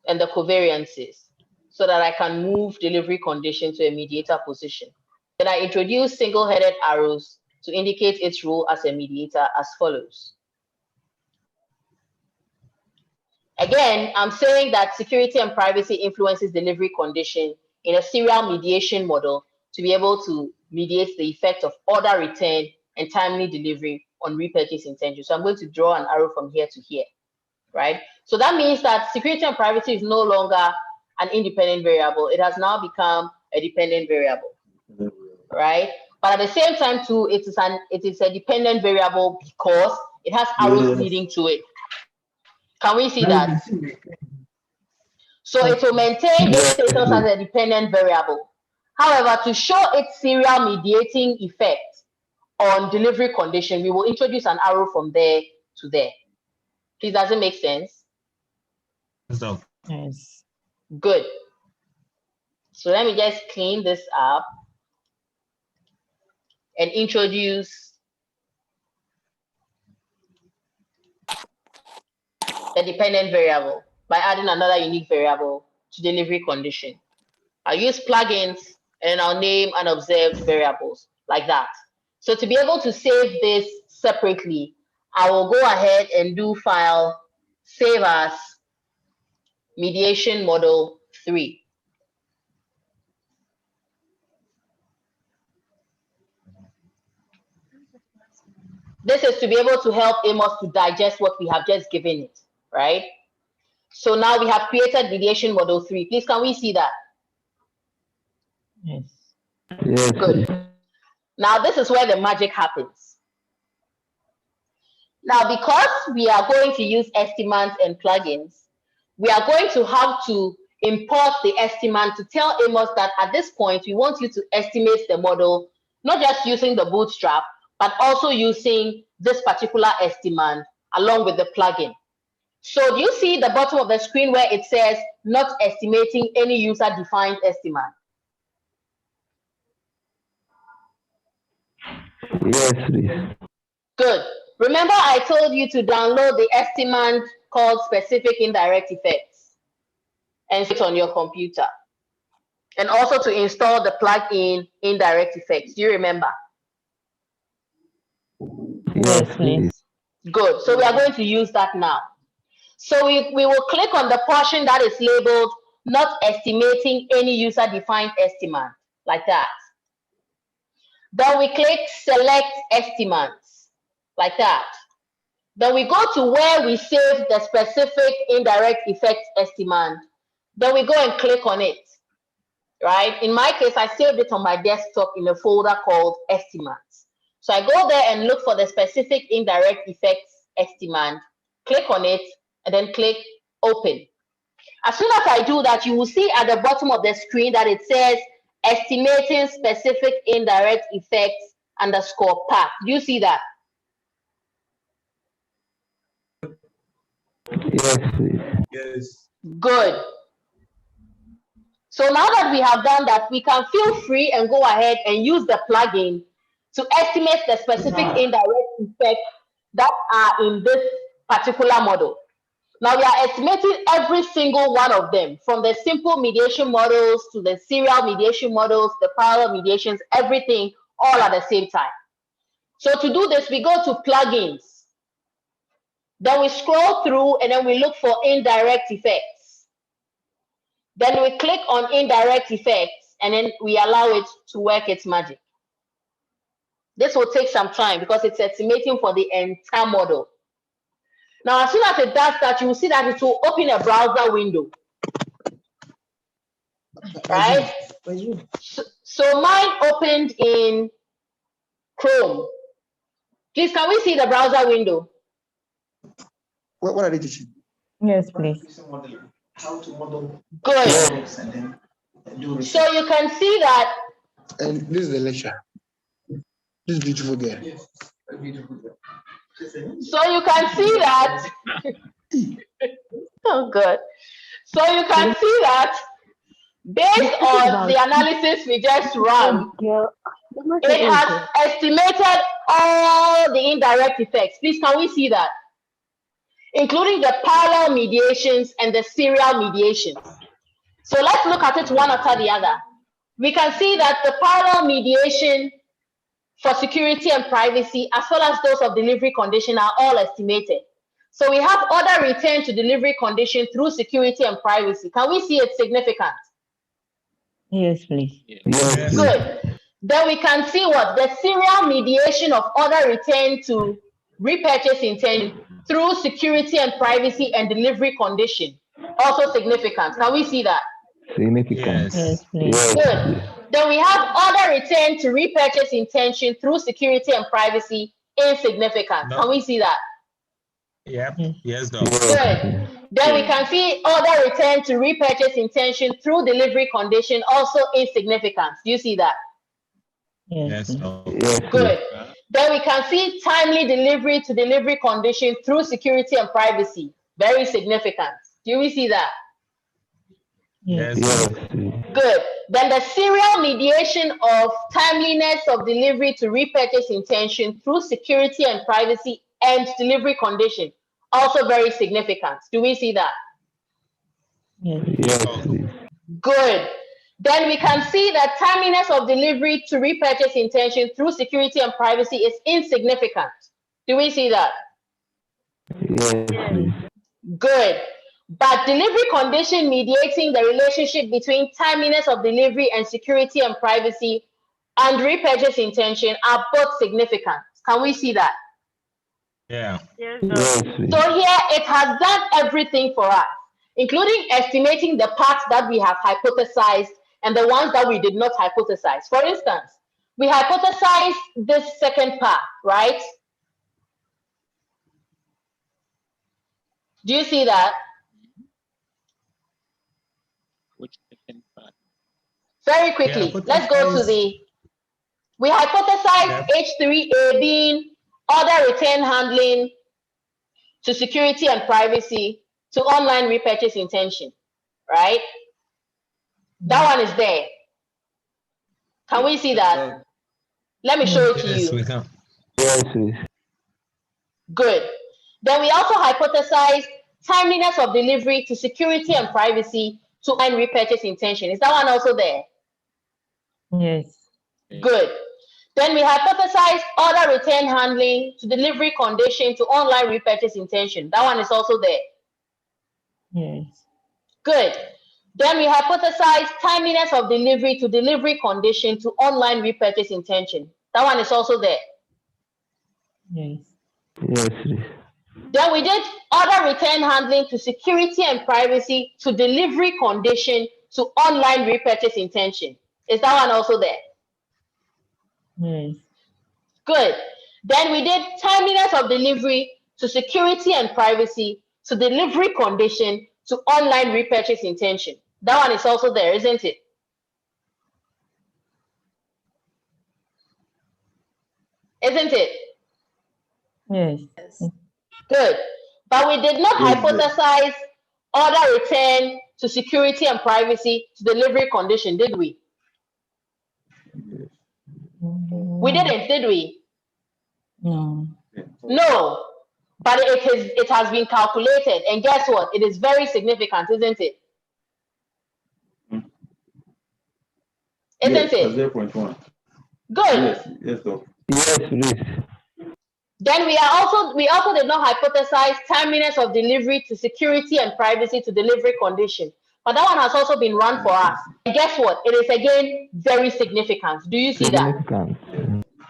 and the covariances so that I can move delivery condition to a mediator position. Then I introduce single-headed arrows to indicate its role as a mediator as follows. Again, I'm saying that security and privacy influences delivery condition in a serial mediation model to be able to mediate the effect of order return and timely delivery on repurchase intention. So I'm going to draw an arrow from here to here, right? So that means that security and privacy is no longer an independent variable. It has now become a dependent variable, right? But at the same time too, it is a dependent variable because it has arrows leading to it. Can we see that? So it will maintain its status as a dependent variable. However, to show its serial mediating effect on delivery condition, we will introduce an arrow from there to there. Please, does it make sense? Yes, Doc. Yes. Good. So let me just clean this up and introduce the dependent variable by adding another unique variable to delivery condition. I'll use plugins and I'll name unobserved variables like that. So to be able to save this separately, I will go ahead and do file, save as mediation model 3. This is to be able to help AMOS to digest what we have just given it, right? So now we have created mediation model 3. Please, can we see that? Yes. Yes. Good. Now this is where the magic happens. Now, because we are going to use estimands and plugins, we are going to have to import the estimand to tell AMOS that at this point, we want you to estimate the model, not just using the bootstrap, but also using this particular estimand along with the plugin. So do you see the bottom of the screen where it says not estimating any user-defined estimand? Yes, please. Good. Remember I told you to download the estimand called Specific Indirect Effects and sit on your computer. And also to install the plugin Indirect Effects. Do you remember? Yes, please. Good. So we are going to use that now. So we will click on the portion that is labeled not estimating any user-defined estimand, like that. Then we click select estimands, like that. Then we go to where we save the specific indirect effect estimand. Then we go and click on it, right? In my case, I saved it on my desktop in a folder called estimands. So I go there and look for the specific indirect effects estimand, click on it, and then click open. As soon as I do that, you will see at the bottom of the screen that it says estimating specific indirect effects underscore path. Do you see that? Yes, please. Yes. Good. So now that we have done that, we can feel free and go ahead and use the plugin to estimate the specific indirect effects that are in this particular model. Now we are estimating every single one of them, from the simple mediation models to the serial mediation models, the parallel mediations, everything all at the same time. So to do this, we go to plugins. Then we scroll through and then we look for indirect effects. Then we click on indirect effects and then we allow it to work its magic. This will take some time because it's estimating for the entire model. Now, as soon as it does that, you will see that it will open a browser window. Right? So mine opened in Chrome. Please, can we see the browser window? What are they teaching? Yes, please. How to model. Good. And then do so you can see that. And this is the lecture. This beautiful girl. Yes, a beautiful girl. So you can see that. Oh, good. So you can see that based on the analysis we just ran, it has estimated all the indirect effects. Please, can we see that? Including the parallel mediations and the serial mediations. So let's look at it one after the other. We can see that the parallel mediation for security and privacy, as well as those of delivery condition, are all estimated. So we have order return to delivery condition through security and privacy. Can we see its significance? Yes, please. Yes, Good. Then we can see what? The serial mediation of order return to repurchase intent through security and privacy and delivery condition. Also significant. Can we see that? significant. Yes, please. Yes, Good. please. Then we have order return to repurchase intention through security and privacy, insignificant. No. Can we see that? Yep. Yes, Yes, Good. please. Then we can see order return to repurchase intention through delivery condition, also insignificant. Do you see that? Yes, Yes, please. no. Yes, please. Good. Then we can see timely delivery to delivery condition through security and privacy. Very significant. Do we see that? Yes, Yes, no. please. Good. Then the serial mediation of timeliness of delivery to repurchase intention through security and privacy and delivery condition. Also very significant. Do we see that? Yes. Yes, please. Good. Then we can see that timeliness of delivery to repurchase intention through security and privacy is insignificant. Do we see that? Yes, please. Good. But delivery condition mediating the relationship between timeliness of delivery and security and privacy and repurchase intention are both significant. Can we see that? Yeah. Yes, Yes, Doc. please. So here it has done everything for us, including estimating the parts that we have hypothesized and the ones that we did not hypothesize. For instance, we hypothesized this second part, right? Do you see that? Which second part? Very quickly, Yeah, let's go to we hypothesized H3A being order return handling to security and privacy to online repurchase intention, right? That one is there. Can we see that? Let me show it to Yes, we you. can. Yes, please. Good. Then we also hypothesized timeliness of delivery to security and privacy to online repurchase intention. Is that one also there? Yes. Good. Then we hypothesized order return handling to delivery condition to online repurchase intention. That one is also there. Yes. Good. Then we hypothesized timeliness of delivery to delivery condition to online repurchase intention. That one is also there. Yes. Yes, please. Then we did order return handling to security and privacy to delivery condition to online repurchase intention. Is that one also there? Yes. Good. Then we did timeliness of delivery to security and privacy to delivery condition to online repurchase intention. That one is also there, isn't it? isn't it? Yes. Good. But we did not hypothesize order return to security and privacy to delivery condition, did we? We didn't, did we? No. No. But it has been calculated, and guess what? It is very significant, isn't it? Isn't it? 0.1. Good. Yes, Doc. Yes, please. Then we also did not hypothesize timeliness of delivery to security and privacy to delivery condition. But that one has also been run for us. And guess what? It is again very significant. Do you see that? Significant.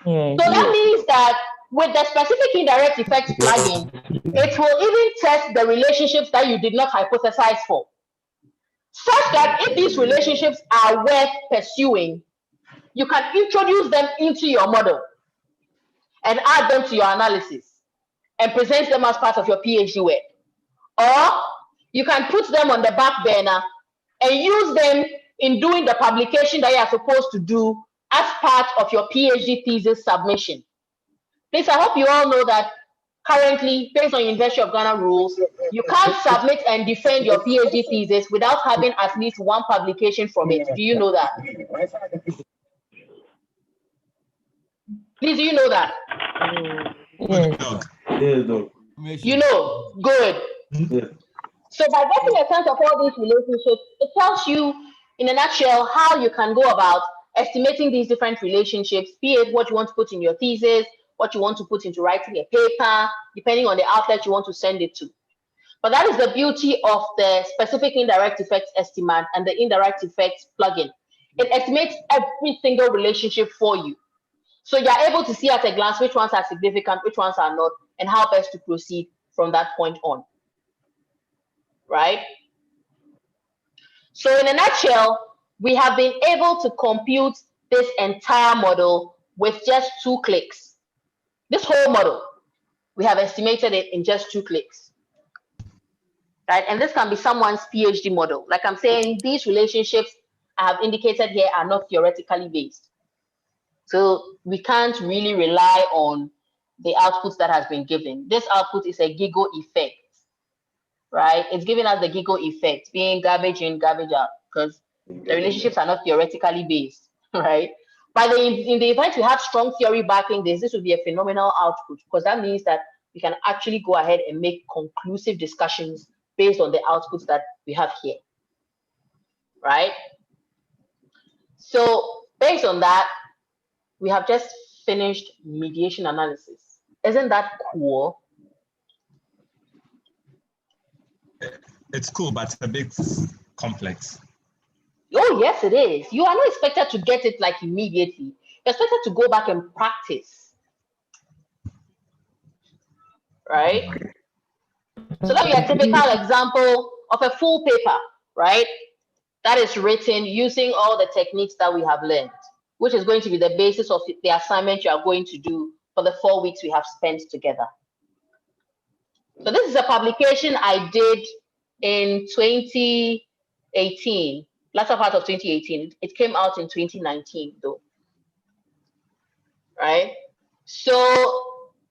Yes. So that means that with the specific indirect effects plugin, it will even test the relationships that you did not hypothesize for. Such that if these relationships are worth pursuing, you can introduce them into your model and add them to your analysis and present them as part of your PhD work. Or you can put them on the back burner and use them in doing the publication that you are supposed to do as part of your PhD thesis submission. Please, I hope you all know that currently, based on University of Ghana rules, you can't submit and defend your PhD thesis without having at least one publication from it. Do you know that? Please, do you know that? Yes. Yes, Doc. You know, good. Yes. So by getting a sense of all these relationships, it tells you in a nutshell how you can go about estimating these different relationships, be it what you want to put in your thesis, what you want to put into writing a paper, depending on the outlet you want to send it to. But that is the beauty of the specific indirect effects estimate and the indirect effects plugin. It estimates every single relationship for you. So you're able to see at a glance which ones are significant, which ones are not, and how best to proceed from that point on. Right? So in a nutshell, we have been able to compute this entire model with just 2 clicks. This whole model, we have estimated it in just 2 clicks. Right? And this can be someone's PhD model. Like I'm saying, these relationships I have indicated here are not theoretically based. So we can't really rely on the output that has been given. This output is a giggle effect, right? It's giving us the giggle effect, being garbage in, garbage out, because the relationships are not theoretically based, right? But in the event we have strong theory backing this, this would be a phenomenal output, because that means that we can actually go ahead and make conclusive discussions based on the outputs that we have here, right? So based on that, we have just finished mediation analysis. Isn't that cool? It's cool, but it's a bit complex. Oh, yes, it is. You are not expected to get it like immediately. You're expected to go back and practice. Right? So let me a typical example of a full paper, right? That is written using all the techniques that we have learned, which is going to be the basis of the assignment you are going to do for the 4 weeks we have spent together. So this is a publication I did in 2018, latter part of 2018. It came out in 2019 though, right? So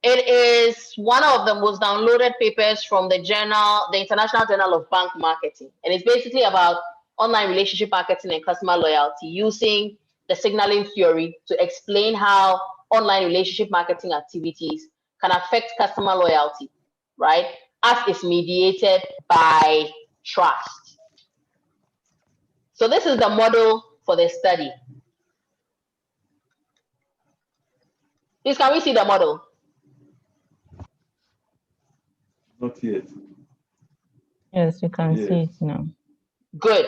it is one of the most downloaded papers from the journal, the International Journal of Bank Marketing. And it's basically about online relationship marketing and customer loyalty using the signaling theory to explain how online relationship marketing activities can affect customer loyalty, right? As it's mediated by trust. So this is the model for the study. Please, can we see the model? Not yet. Yes, we can see it now. Good.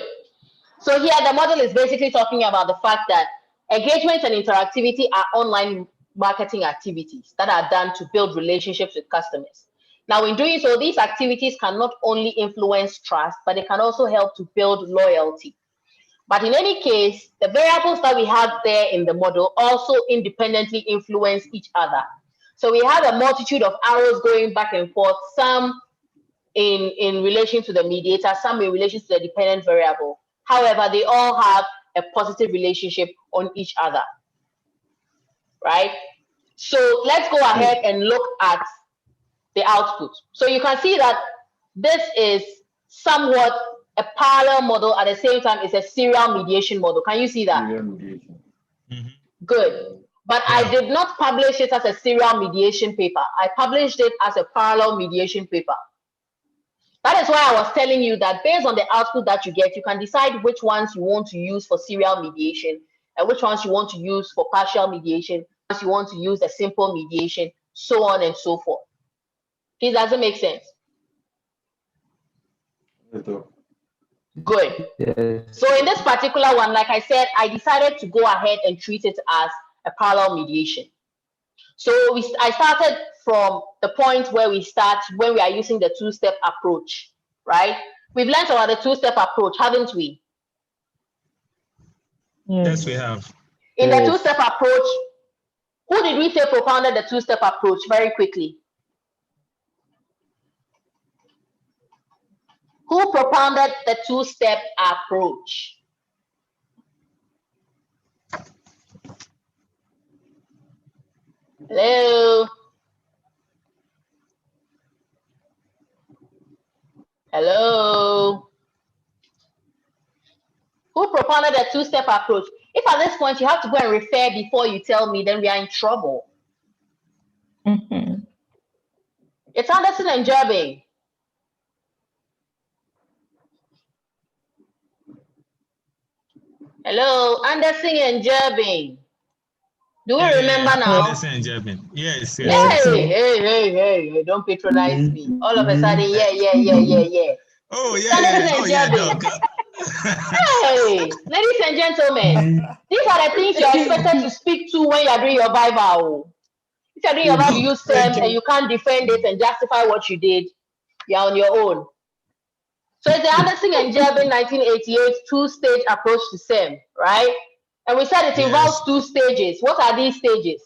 So here the model is basically talking about the fact that engagement and interactivity are online marketing activities that are done to build relationships with customers. Now, in doing so, these activities can not only influence trust, but they can also help to build loyalty. But in any case, the variables that we have there in the model also independently influence each other. So we have a multitude of arrows going back and forth, some in relation to the mediator, some in relation to the dependent variable. However, they all have a positive relationship on each other, right? So let's go ahead and look at the output. So you can see that this is somewhat a parallel model. At the same time, it's a serial mediation model. Can you see that? Serial mediation. Good. But I did not publish it as a serial mediation paper. I published it as a parallel mediation paper. That is why I was telling you that based on the output that you get, you can decide which ones you want to use for serial mediation and which ones you want to use for partial mediation, which you want to use a simple mediation, so on and so forth. Please, does it make sense? Good. Yes. So in this particular one, like I said, I decided to go ahead and treat it as a parallel mediation. So I started from the point where we start when we are using the two-step approach, right? We've learned about the two-step approach, haven't we? Yes, we have. In the two-step approach, who did we say propounded the two-step approach? Very quickly. Who propounded the two-step approach? Hello? Hello? Who propounded the two-step approach? If at this point you have to go and refer before you tell me, then we are in trouble. It's Anderson and Jerbing. Hello, Anderson and Jerbing. Do we remember now? Anderson and Jerbing. Yes. Hey, don't patronize me. All of a sudden, yeah. Oh, yeah. Hey, ladies and gentlemen, these are the things you're expected to speak to when you're doing your Bible. If you're doing your Bible, use terms and you can't defend it and justify what you did, you're on your own. So it's the Anderson and Jerbing 1988 two-stage approach to SEM, right? And we said it involves two stages. What are these stages?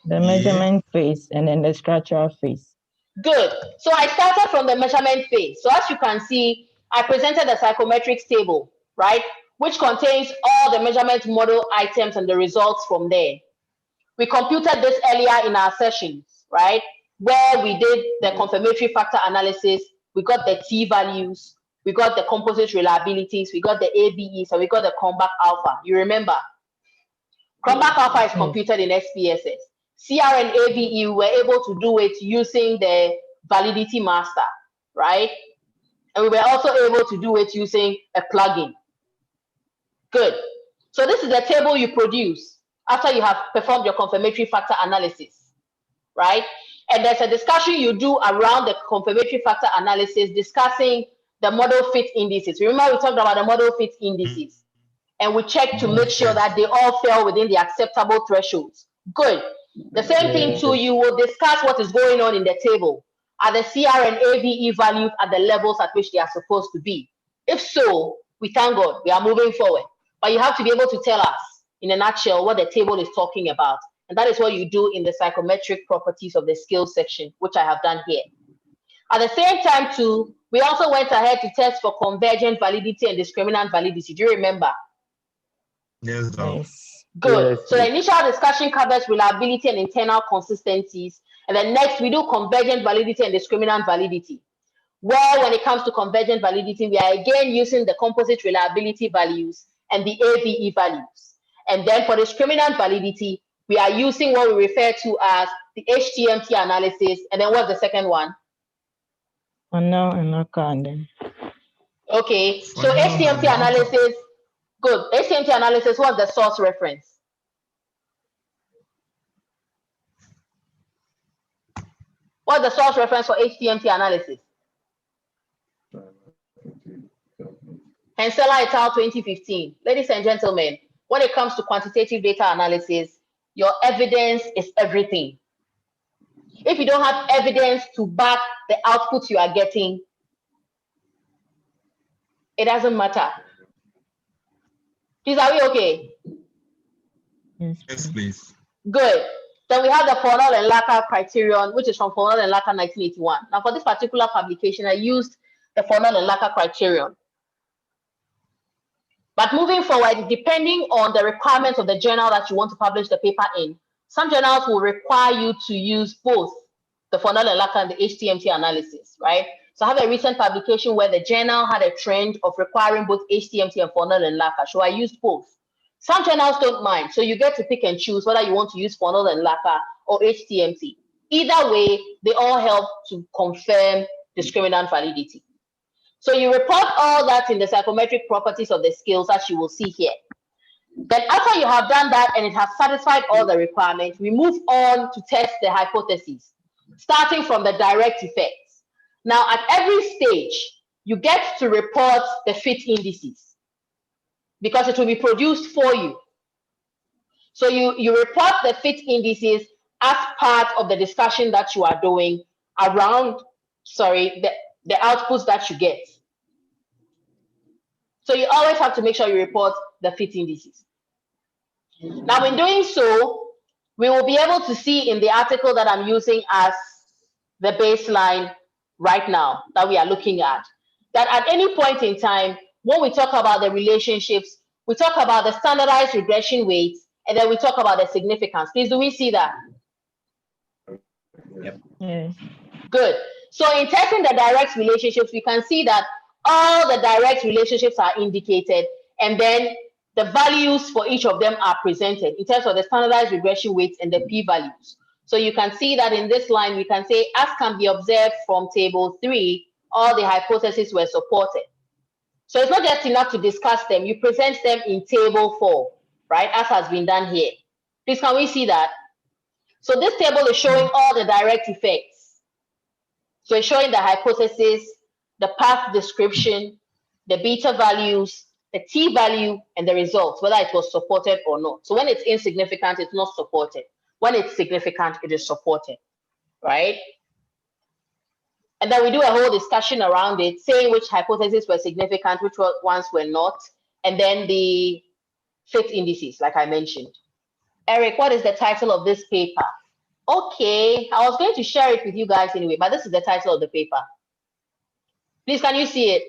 The measurement phase and then the structural phase. Good. So I started from the measurement phase. So as you can see, I presented the psychometrics table, right? Which contains all the measurement model items and the results from there. We computed this earlier in our sessions, right? Where we did the confirmatory factor analysis, we got the T values, we got the composite reliabilities, we got the ABEs, and we got the Cronbach alpha. You remember? Cronbach alpha is computed in SPSS. CR and ABE, we were able to do it using the validity master, right? And we were also able to do it using a plugin. Good. So this is the table you produce after you have performed your confirmatory factor analysis, right? And there's a discussion you do around the confirmatory factor analysis discussing the model fit indices. Remember we talked about the model fit indices and we checked to make sure that they all fell within the acceptable thresholds. Good. The same thing too, you will discuss what is going on in the table. Are the CR and ABE values at the levels at which they are supposed to be? If so, we thank God, we are moving forward. But you have to be able to tell us in a nutshell what the table is talking about. And that is what you do in the psychometric properties of the skills section, which I have done here. At the same time too, we also went ahead to test for convergent validity and discriminant validity. Do you remember? Yes, Doc. Good. So the initial discussion covers reliability and internal consistencies. And then next we do convergent validity and discriminant validity. Where when it comes to convergent validity, we are again using the composite reliability values and the ABE values. And then for discriminant validity, we are using what we refer to as the HTMT analysis. And then what's the second one? Okay, so HTMT analysis, good. HTMT analysis, what's the source reference? What's the source reference for HTMT analysis? Hensela et al. 2015. Ladies and gentlemen, when it comes to quantitative data analysis, your evidence is everything. If you don't have evidence to back the output you are getting, it doesn't matter. Please, are we okay? Yes, please. Good. Then we have the Fornell and Lacker criterion, which is from Fornell and Lacker 1981. Now, for this particular publication, I used the Fornell and Lacker criterion. But moving forward, depending on the requirements of the journal that you want to publish the paper in, Some journals will require you to use both the funnel and lacquer and the HTMT analysis, right? So I have a recent publication where the journal had a trend of requiring both HTMT and funnel and lacquer. So I used both. Some journals don't mind. So you get to pick and choose whether you want to use funnel and lacquer or HTMT. Either way, they all help to confirm discriminant validity. So you report all that in the psychometric properties of the scales, as you will see here. Then after you have done that and it has satisfied all the requirements, we move on to test the hypotheses, starting from the direct effects. Now, at every stage, you get to report the fit indices because it will be produced for you. So you report the fit indices as part of the discussion that you are doing around, the outputs that you get. So you always have to make sure you report the fit indices. Now, in doing so, we will be able to see in the article that I'm using as the baseline right now that we are looking at, that at any point in time, when we talk about the relationships, we talk about the standardized regression weights, and then we talk about the significance. Please, do we see that? Yep. Yes. Good. So in testing the direct relationships, we can see that all the direct relationships are indicated, and then the values for each of them are presented in terms of the standardized regression weights and the p-values. So you can see that in this line, we can say, as can be observed from table 3, all the hypotheses were supported. So it's not just enough to discuss them, you present them in table 4, right, as has been done here. Please, can we see that? So this table is showing all the direct effects. So it's showing the hypothesis, the path description, the beta values, the t-value, and the results, whether it was supported or not. So when it's insignificant, it's not supported. When it's significant, it is supported, right? And then we do a whole discussion around it, saying which hypotheses were significant, which ones were not, and then the fit indices, like I mentioned. Eric, what is the title of this paper? Okay, I was going to share it with you guys anyway, but this is the title of the paper. Please, can you see it?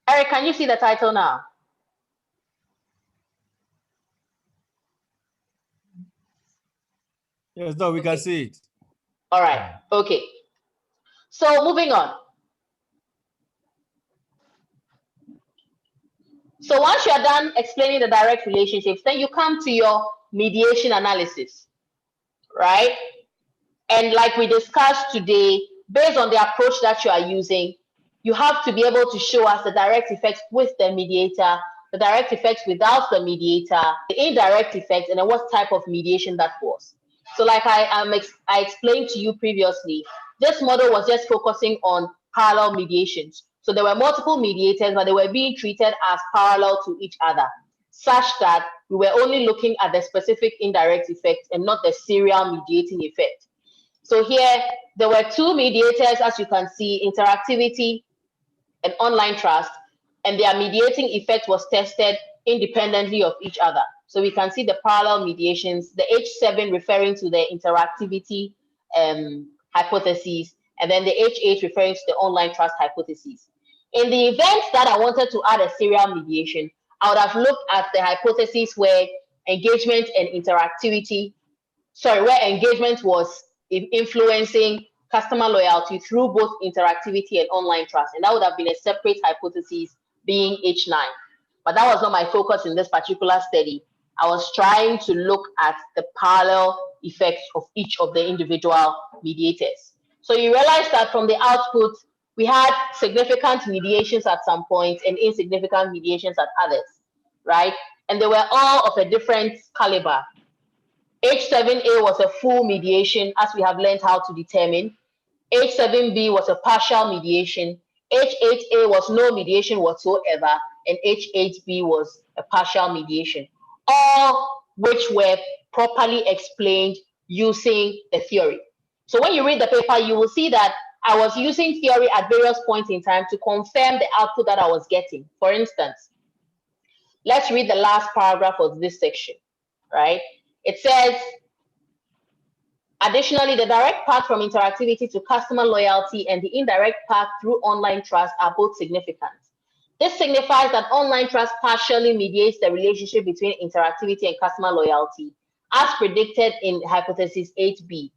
Eric, can you see the title now? Yes, no, we can see it. All right, okay. So moving on. So once you're done explaining the direct relationships, then you come to your mediation analysis, right? And like we discussed today, based on the approach that you are using, you have to be able to show us the direct effects with the mediator, the direct effects without the mediator, the indirect effects, and then what type of mediation that was. So like I explained to you previously, this model was just focusing on parallel mediations. So there were multiple mediators, but they were being treated as parallel to each other, such that we were only looking at the specific indirect effect and not the serial mediating effect. So here, there were two mediators, as you can see, interactivity and online trust, and their mediating effect was tested independently of each other. So we can see the parallel mediations, the H7 referring to the interactivity hypotheses, and then the H8 referring to the online trust hypotheses. In the event that I wanted to add a serial mediation, I would have looked at the hypotheses where engagement and interactivity, where engagement was influencing customer loyalty through both interactivity and online trust. And that would have been a separate hypothesis being H9. But that was not my focus in this particular study. I was trying to look at the parallel effects of each of the individual mediators. So you realize that from the output, we had significant mediations at some point and insignificant mediations at others, right? And they were all of a different caliber. H7A was a full mediation, as we have learned how to determine. H7B was a partial mediation. H8A was no mediation whatsoever, and H8B was a partial mediation, all which were properly explained using the theory. So when you read the paper, you will see that I was using theory at various points in time to confirm the output that I was getting. For instance, let's read the last paragraph of this section, right? It says, additionally, the direct path from interactivity to customer loyalty and the indirect path through online trust are both significant. This signifies that online trust partially mediates the relationship between interactivity and customer loyalty, as predicted in hypothesis 8b.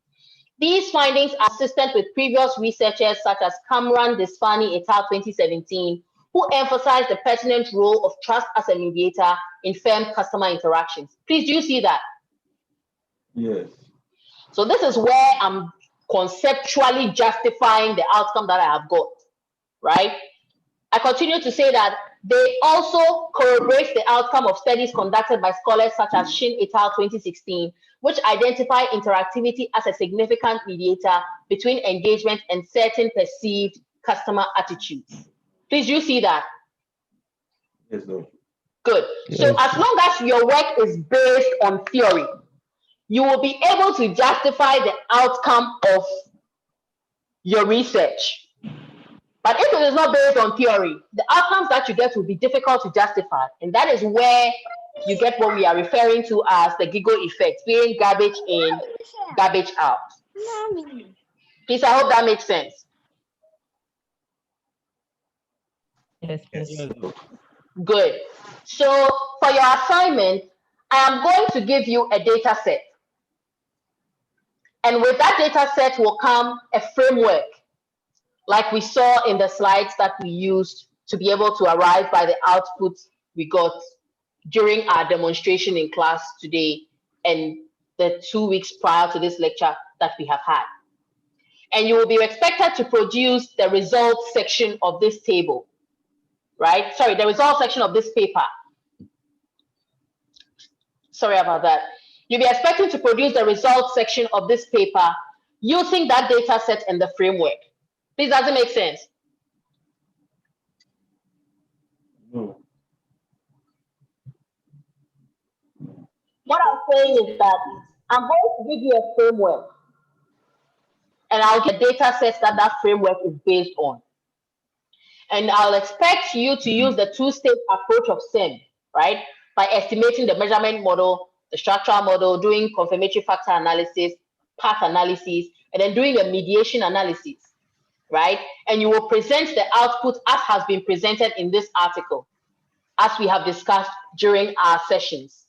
These findings are consistent with previous researchers such as Cameron, Desfani, et al. 2017, who emphasized the pertinent role of trust as a mediator in firm customer interactions. Please, do you see that? Yes. So this is where I'm conceptually justifying the outcome that I have got, right? I continue to say that they also corroborate the outcome of studies conducted by scholars such as Shin et al. 2016, which identify interactivity as a significant mediator between engagement and certain perceived customer attitudes. Please, do you see that? Yes, Doc. Good. So Yes, as long as your work is based on theory, you will be able to justify the outcome of your research. But if it is not based on theory, the outcomes that you get will be difficult to justify. And that is where you get what we are referring to as the giggle effect, being garbage in, garbage out. Please, I hope that makes sense. Yes, please. Yes, Doc. Good. So for your assignment, I am going to give you a data set. And with that data set will come a framework, like we saw in the slides that we used to be able to arrive by the output we got during our demonstration in class today and the 2 weeks prior to this lecture that we have had. And you will be expected to produce the results section of this table, right? Sorry, the results section of this paper. Sorry about that. You'll be expected to produce the results section of this paper using that data set and the framework. Please, does it make sense? No. What I'm saying is that I'm going to give you a framework and I'll get data sets that that framework is based on. And I'll expect you to use the two-stage approach of SIM, right? By estimating the measurement model, the structural model, doing confirmatory factor analysis, path analysis, and then doing the mediation analysis, right? And you will present the output as has been presented in this article, as we have discussed during our sessions.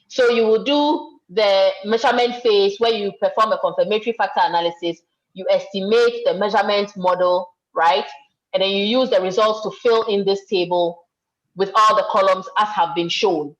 So you will do the measurement phase where you perform a confirmatory factor analysis, you estimate the measurement model, right? And then you use the results to fill in this table with all the columns as have been shown.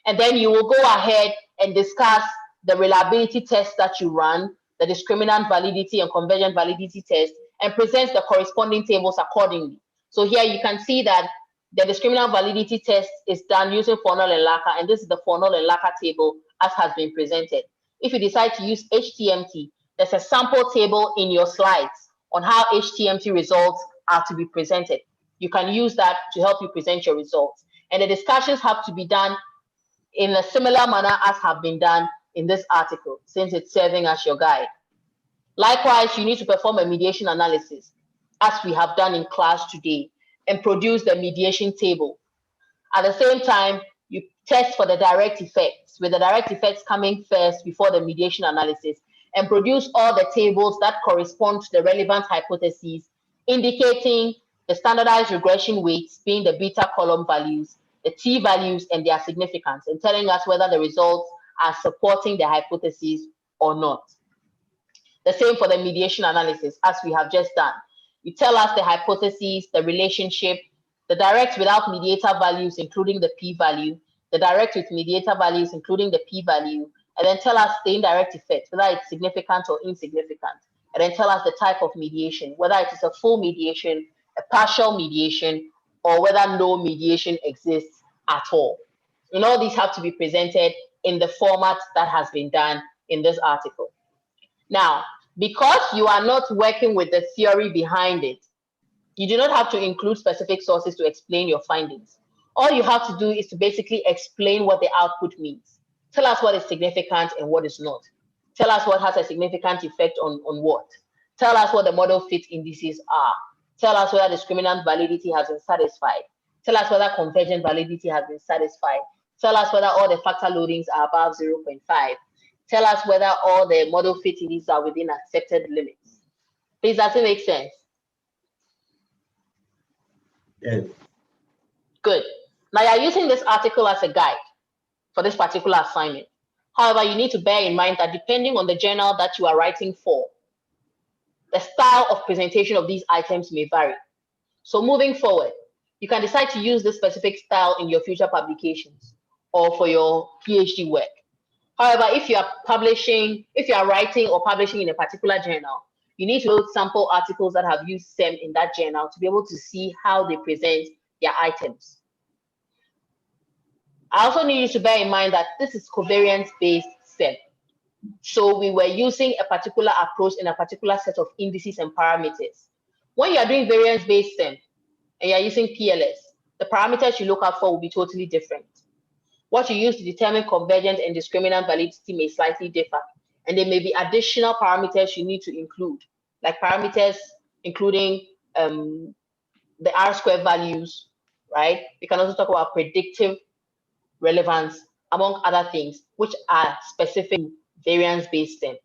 And then you will go ahead and discuss the reliability test that you run, the discriminant validity and convergent validity test, and present the corresponding tables accordingly. So here you can see that the discriminant validity test is done using Fornell and Laka, and this is the Fornell and Laka table as has been presented. If you decide to use HTMT, there's a sample table in your slides on how HTMT results are to be presented. You can use that to help you present your results. And the discussions have to be done in a similar manner as have been done in this article, since it's serving as your guide. Likewise, you need to perform a mediation analysis, as we have done in class today, and produce the mediation table. At the same time, you test for the direct effects, with the direct effects coming first before the mediation analysis, and produce all the tables that correspond to the relevant hypotheses, indicating the standardized regression weights being the beta column values, the t values and their significance, and telling us whether the results are supporting the hypothesis or not. The same for the mediation analysis, as we have just done. You tell us the hypothesis, the relationship, the direct without mediator values, including the p-value, the direct with mediator values, including the p-value, and then tell us the indirect effect, whether it's significant or insignificant, and then tell us the type of mediation, whether it is a full mediation, a partial mediation, or whether no mediation exists at all. And all these have to be presented in the format that has been done in this article. Now, because you are not working with the theory behind it, you do not have to include specific sources to explain your findings. All you have to do is to basically explain what the output means. Tell us what is significant and what is not. Tell us what has a significant effect on what. Tell us what the model fit indices are. Tell us whether discriminant validity has been satisfied. Tell us whether convergent validity has been satisfied. Tell us whether all the factor loadings are above 0.5. Tell us whether all the model fit indices are within accepted limits. Please, does it make sense? Yes. Good. Now you're using this article as a guide for this particular assignment. However, you need to bear in mind that depending on the journal that you are writing for, the style of presentation of these items may vary. So moving forward, you can decide to use this specific style in your future publications or for your PhD work. However, if you are writing or publishing in a particular journal, you need to load sample articles that have used SEM in that journal to be able to see how they present their items. I also need you to bear in mind that this is covariance-based SEM. So we were using a particular approach in a particular set of indices and parameters. When you are doing variance-based SEM and you are using PLS, the parameters you look out for will be totally different. What you use to determine convergent and discriminant validity may slightly differ, and there may be additional parameters you need to include, like parameters including the R-square values, right? We can also talk about predictive relevance, among other things, which are specific variance-based SEM.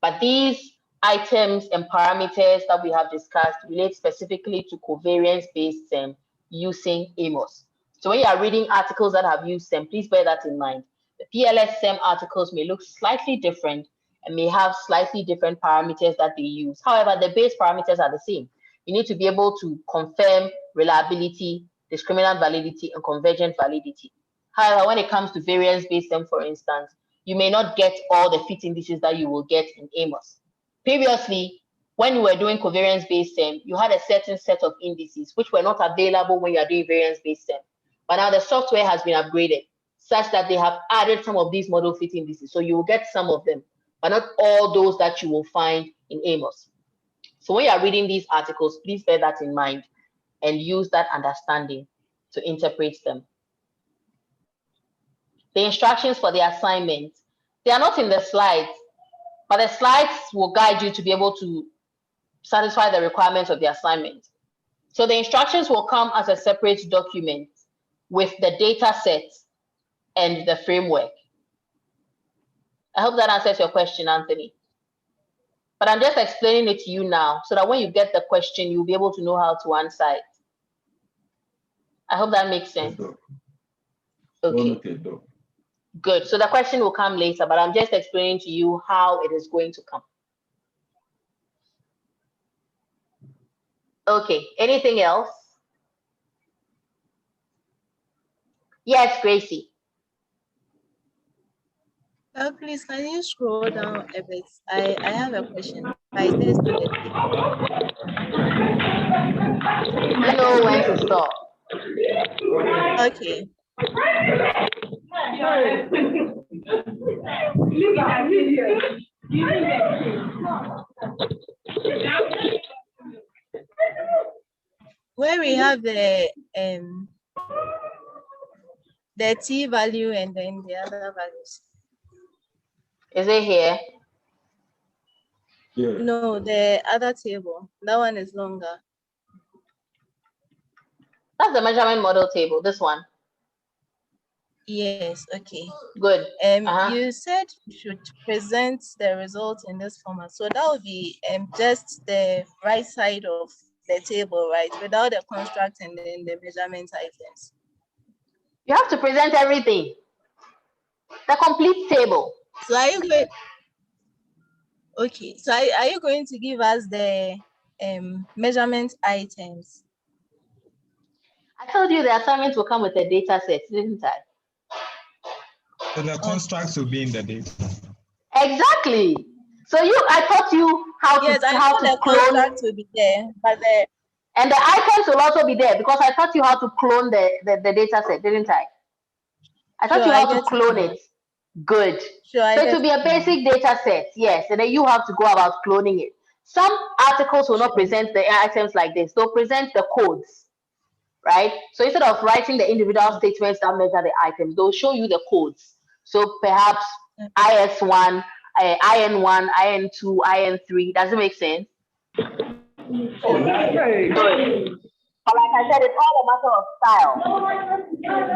But these items and parameters that we have discussed relate specifically to covariance-based SEM using AMOS. So when you are reading articles that have used SEM, please bear that in mind. The PLS SEM articles may look slightly different and may have slightly different parameters that they use. However, the base parameters are the same. You need to be able to confirm reliability, discriminant validity, and convergent validity. However, when it comes to variance-based SEM, for instance, you may not get all the fit indices that you will get in AMOS. Previously, when you were doing covariance-based SEM, you had a certain set of indices which were not available when you are doing variance-based SEM. But now the software has been upgraded such that they have added some of these model fit indices. So you will get some of them, but not all those that you will find in AMOS. So when you are reading these articles, please bear that in mind and use that understanding to interpret them. The instructions for the assignment, they are not in the slides, but the slides will guide you to be able to satisfy the requirements of the assignment. So the instructions will come as a separate document with the data set and the framework. I hope that answers your question, Anthony. But I'm just explaining it to you now so that when you get the question, you'll be able to know how to answer it. I hope that makes sense. Okay. Good. So the question will come later, but I'm just explaining to you how it is going to come. Okay. Anything else? Yes, Gracie. Please, can you scroll down a bit? I have a question. I think You know when to stop. okay. Where we have the T value and then the other values. Is it here? Yeah. No, the other table. That one is longer. That's the measurement model table, this one. Yes, okay. Good. You said you should present the results in this format. So that would be just the right side of the table, right? Without the construct and then the measurement items. You have to present everything. The complete table. So are you going? Okay. So are you going to give us the measurement items? I told you the assignment will come with a data set, didn't I? So the constructs will be in the data. Exactly. So I taught you how to clone. Construct will be there, but and the items will also be there because I taught you how to clone the data set, didn't I? I taught you how to clone it. Good. Sure, so it will be a basic data set, yes, and then you have to go about cloning it. Some articles will not present the items like this. They'll present the codes, right? So instead of writing the individual statements that measure the items, they'll show you the codes. So perhaps IS1, IN1, IN2, IN3. Does it make sense? But like I said, it's all a matter of style, right?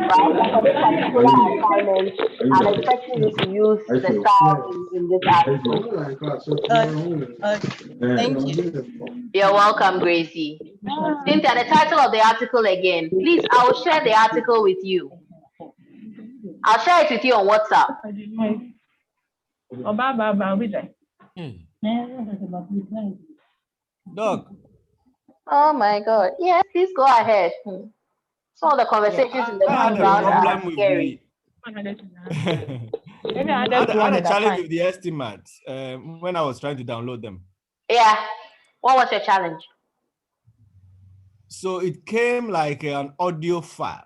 Like for this particular assignment, I'm expecting you to use the style in this article. Thank you. You're welcome, Gracie. Cynthia, the title of the article again. Please, I will share the article with you. I'll share it with you on WhatsApp. Doc. Oh my God. Yes, please go ahead. Some of the conversations in the background are scary. I had a challenge with the estimates when I was trying to download them. Yeah. What was your challenge? So it came like an audio file.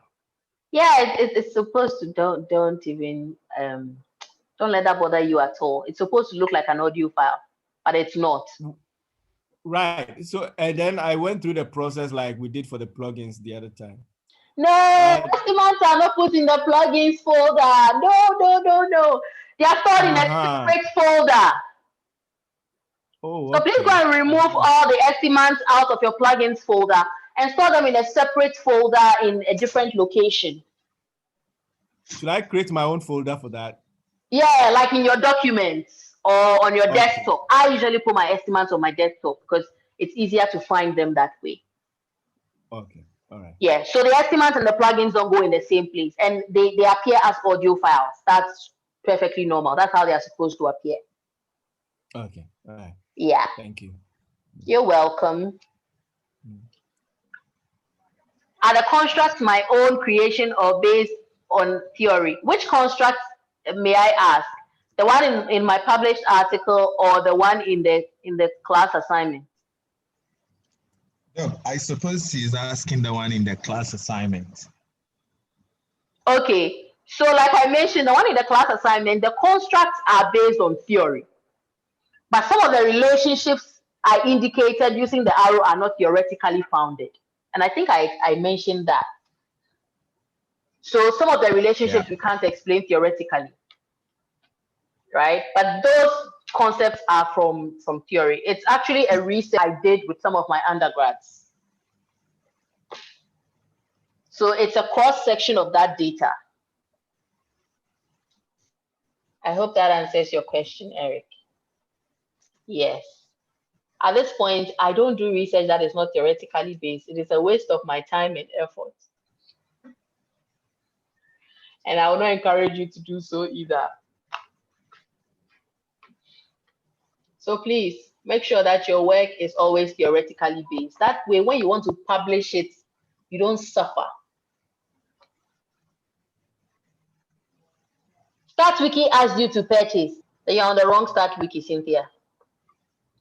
Yeah, it's supposed to don't even don't let that bother you at all. It's supposed to look like an audio file, but it's not. Right. So and then I went through the process like we did for the plugins the other time. No, estimates are not put in the plugins folder. No. They are stored in a separate folder. Oh, so please go and remove all the estimates out of your plugins folder and store them in a separate folder in a different location. Should I create my own folder for that? Yeah, like in your documents or on your desktop. I usually put my estimates on my desktop because it's easier to find them that way. Okay, all right. Yeah, so the estimates and the plugins don't go in the same place and they appear as audio files. That's perfectly normal. That's how they are supposed to appear. Okay, all right. Yeah. Thank you. You're welcome. Are the constructs my own creation or based on theory? Which constructs may I ask? The one in my published article or the one in the class assignment? No, I suppose she's asking the one in the class assignment. Okay, so like I mentioned, the one in the class assignment, the constructs are based on theory. But some of the relationships I indicated using the arrow are not theoretically founded. And I think I mentioned that. So some of the relationships we can't explain theoretically, right? But those concepts are from theory. It's actually a research I did with some of my undergrads. So it's a cross-section of that data. I hope that answers your question, Eric. Yes. At this point, I don't do research that is not theoretically based. It is a waste of my time and effort. And I will not encourage you to do so either. So please make sure that your work is always theoretically based. That way, when you want to publish it, you don't suffer. StartWiki asks you to purchase. Then you're on the wrong StartWiki, Cynthia.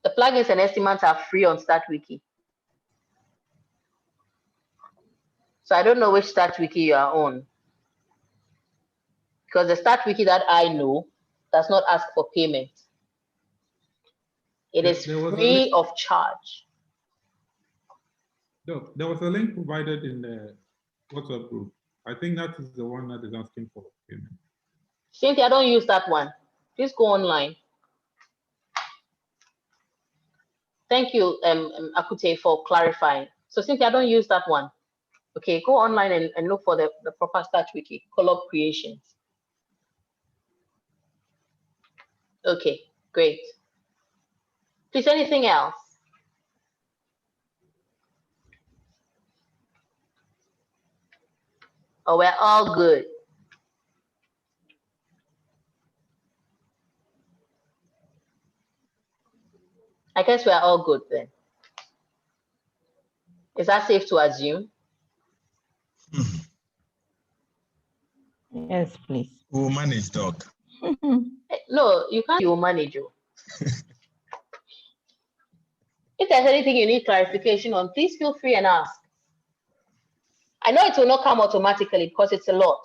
The plugins and estimates are free on StartWiki. So I don't know which StartWiki you are on. Because the StartWiki that I know does not ask for payment. It is free of charge. No, there was a link provided in the WhatsApp group. I think that is the one that is asking for payment. Cynthia, don't use that one. Please go online. Thank you, Akute, for clarifying. So Cynthia, don't use that one. Okay, go online and look for the proper StartWiki, Colloq Creations. Okay, great. Please, anything else? Oh, we're all good. I guess we're all good then. Is that safe to assume? Yes, please. We'll manage, Doc. No, you can't. You'll manage you. If there's anything you need clarification on, please feel free and ask. I know it will not come automatically because it's a lot.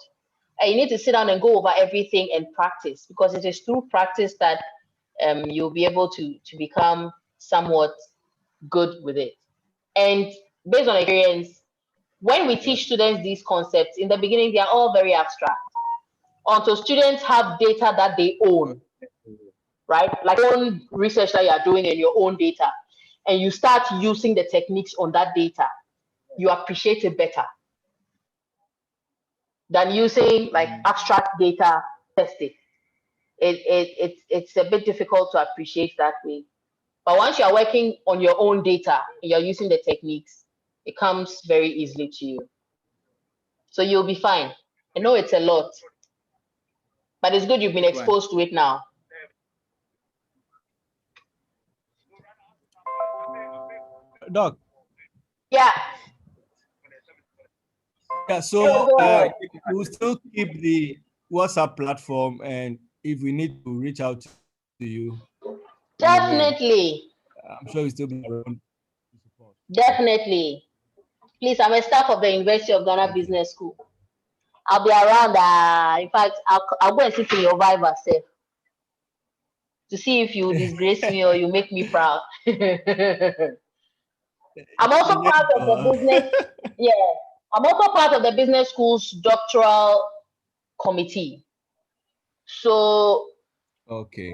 And you need to sit down and go over everything and practice, because it is through practice that you'll be able to become somewhat good with it. And based on experience, when we teach students these concepts, in the beginning, they are all very abstract. Until students have data that they own, right? Like own research that you are doing in your own data, and you start using the techniques on that data, you appreciate it better than using like abstract data testing. It's a bit difficult to appreciate that way. But once you're working on your own data and you're using the techniques, it comes very easily to you. So you'll be fine. I know it's a lot, but it's good you've been exposed to it now. Doc. Yeah. Yeah, so we'll still keep the WhatsApp platform, and if we need to reach out to you, definitely. I'm sure we'll still be around. Definitely. Please, I'm a staff of the University of Ghana Business School. I'll be around. In fact, I'll go and sit in your Viva safe to see if you disgrace me or you make me proud. I'm also part of the business. Yeah, I'm also part of the business school's doctoral committee. So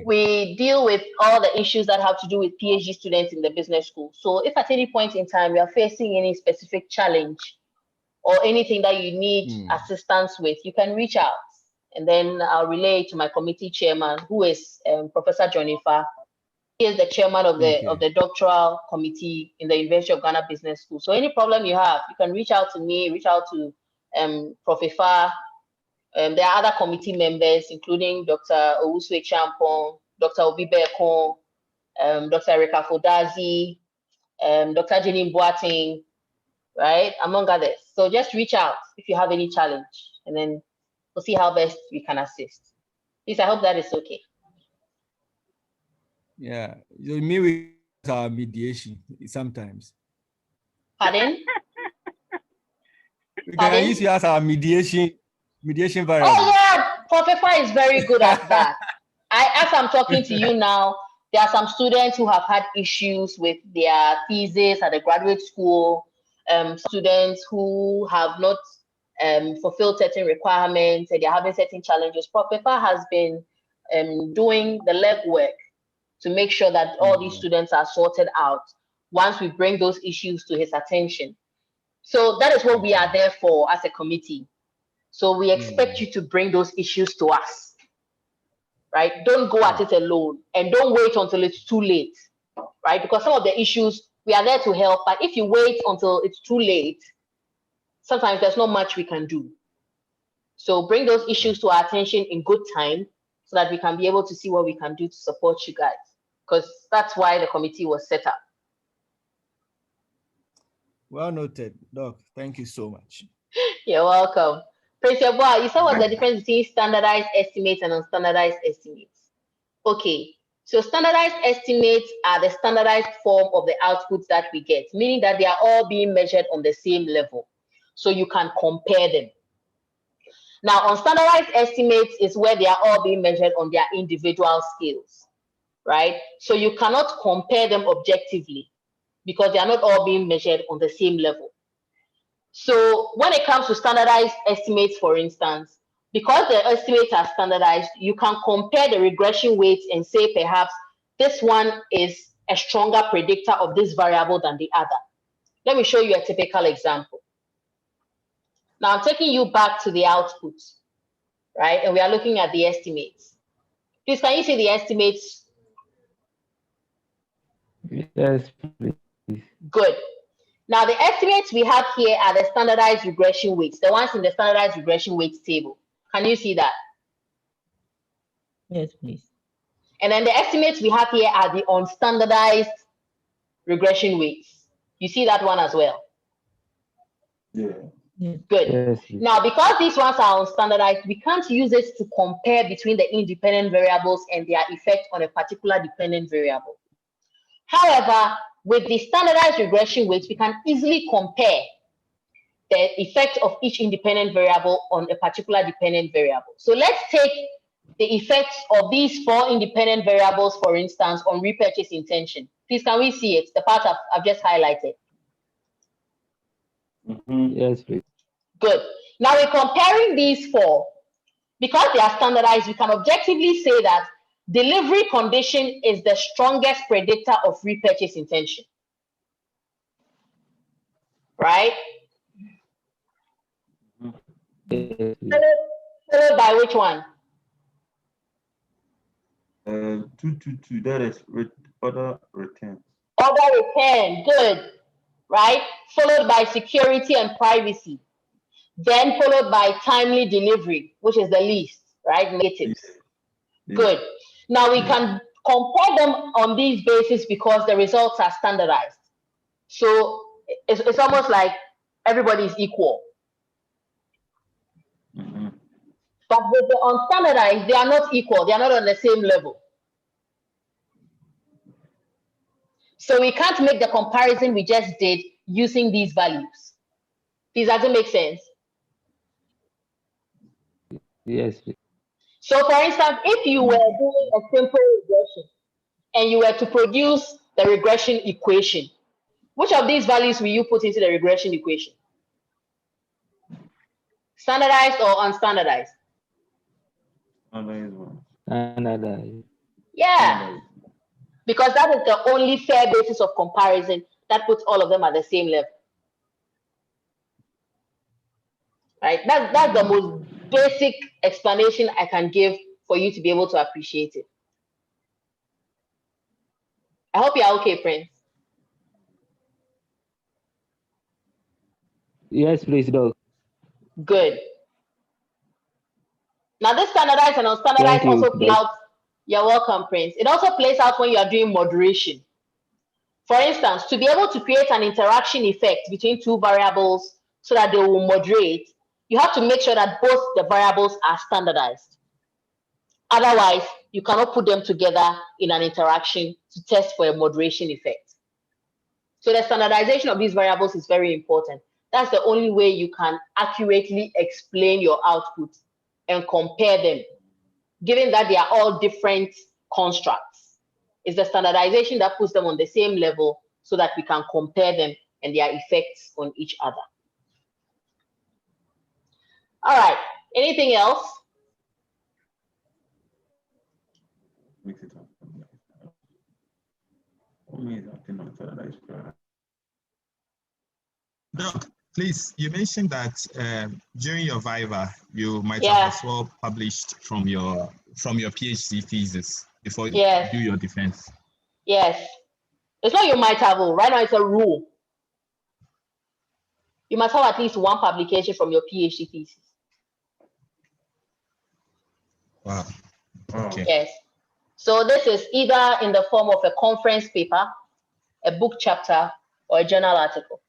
we deal with all the issues that have to do with PhD students in the business school. So if at any point in time you are facing any specific challenge or anything that you need assistance with, you can reach out. And then I'll relay to my committee chairman, who is Professor John Ifa. He is the chairman of the doctoral committee in the University of Ghana Business School. So any problem you have, you can reach out to me, reach out to Prof. Ifa. There are other committee members, including Dr. Owuswe Champong, Dr. Obi Bekon, Dr. Erika Fodazi, Dr. Jenny Boating, right, among others. So just reach out if you have any challenge, and then we'll see how best we can assist. Please, I hope that is okay. Yeah, you mean with our mediation sometimes. Pardon? We can use you as our mediation variable. Oh yeah, Professor is very good at that. As I'm talking to you now, there are some students who have had issues with their thesis at the graduate school, students who have not fulfilled certain requirements and they're having certain challenges. Professor has been doing the legwork to make sure that all these students are sorted out once we bring those issues to his attention. So that is what we are there for as a committee. So we expect you to bring those issues to us, right? Don't go at it alone and don't wait until it's too late, right? Because some of the issues, we are there to help, but if you wait until it's too late, sometimes there's not much we can do. So bring those issues to our attention in good time so that we can be able to see what we can do to support you guys, because that's why the committee was set up. Well noted, Doc. Thank you so much. You're welcome. Prince Yeboah, you said what's the difference between standardized estimates and unstandardized estimates? Okay, so standardized estimates are the standardized form of the outputs that we get, meaning that they are all being measured on the same level, so you can compare them. Now, unstandardized estimates is where they are all being measured on their individual scales, right? So you cannot compare them objectively because they are not all being measured on the same level. So when it comes to standardized estimates, for instance, because the estimates are standardized, you can compare the regression weights and say perhaps this one is a stronger predictor of this variable than the other. Let me show you a typical example. Now I'm taking you back to the output, right? And we are looking at the estimates. Please, can you see the estimates? Yes, please. Good. Now the estimates we have here are the standardized regression weights, the ones in the standardized regression weights table. Can you see that? Yes, please. And then the estimates we have here are the unstandardized regression weights. You see that one as well? Yeah. Good. Yes, now, because these ones are unstandardized, we can't use it to compare between the independent variables and their effect on a particular dependent variable. However, with the standardized regression weights, we can easily compare the effect of each independent variable on a particular dependent variable. So let's take the effects of these 4 independent variables, for instance, on repurchase intention. Please, can we see it? The part I've just highlighted. Yes, please. Good. Now we're comparing these 4. Because they are standardized, we can objectively say that delivery condition is the strongest predictor of repurchase intention. Right? Followed by which one? 222, that is order return. Order return, good. right? Followed by security and privacy. Then followed by timely delivery, which is the least, right? Negatives. Good. Now we can compare them on these bases because the results are standardized. So it's almost like everybody is equal. But with the unstandardized, they are not equal. They are not on the same level. So we can't make the comparison we just did using these values. Does that make sense? Yes. So for instance, if you were doing a simple regression and you were to produce the regression equation, which of these values will you put into the regression equation? Standardized or unstandardized? Standardized. Yeah, because that is the only fair basis of comparison that puts all of them at the same level. Right? That's the most basic explanation I can give for you to be able to appreciate it. I hope you're okay, Prince. Yes, please, Doc. Good. Now this standardized and unstandardized also play out. You're welcome, Prince. It also plays out when you are doing moderation. For instance, to be able to create an interaction effect between two variables so that they will moderate, you have to make sure that both the variables are standardized. Otherwise, you cannot put them together in an interaction to test for a moderation effect. So the standardization of these variables is very important. That's the only way you can accurately explain your output and compare them, given that they are all different constructs. It's the standardization that puts them on the same level so that we can compare them and their effects on each other. All right, anything else? Doc, please, you mentioned that during your Viva, you might have as well published from your PhD thesis before you do your defense. Yes. It's not you might have, right now it's a rule. You must have at least one publication from your PhD thesis. Wow. Okay. Yes. So this is either in the form of a conference paper, a book chapter, or a journal article.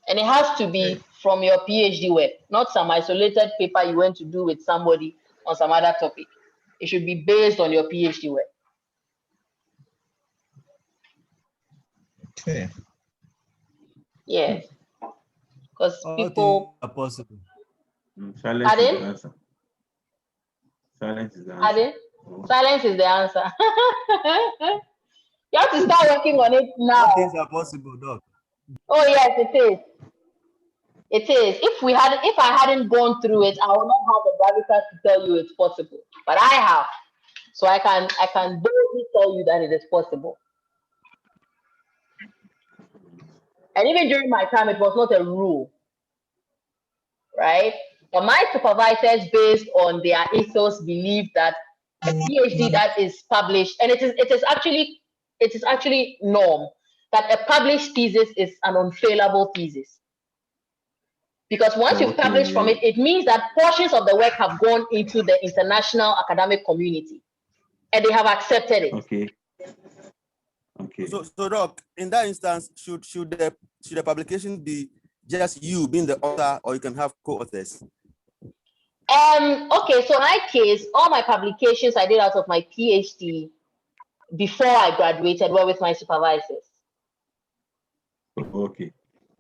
And it has to be from your PhD work, not some isolated paper you went to do with somebody on some other topic. It should be based on your PhD work. Okay. Yes. Because people are possible. Pardon? Silence is the answer. Pardon? Silence is the answer. You have to start working on it now. All things are possible, Doc. Oh yes, it is. It is. If I hadn't gone through it, I would not have the gravitas to tell you it's possible. But I have, so I can boldly tell you that it is possible. And even during my time, it was not a rule, right? But my supervisors, based on their ethos, believe that a PhD that is published, and it is actually norm that a published thesis is an unfailable thesis. Because once you've published from it, it means that portions of the work have gone into the international academic community and they have accepted it. Okay. Okay. So Doc, in that instance, should the publication be just you being the author, or you can have co-authors? Okay, so in my case, all my publications I did out of my PhD before I graduated were with my supervisors. Okay.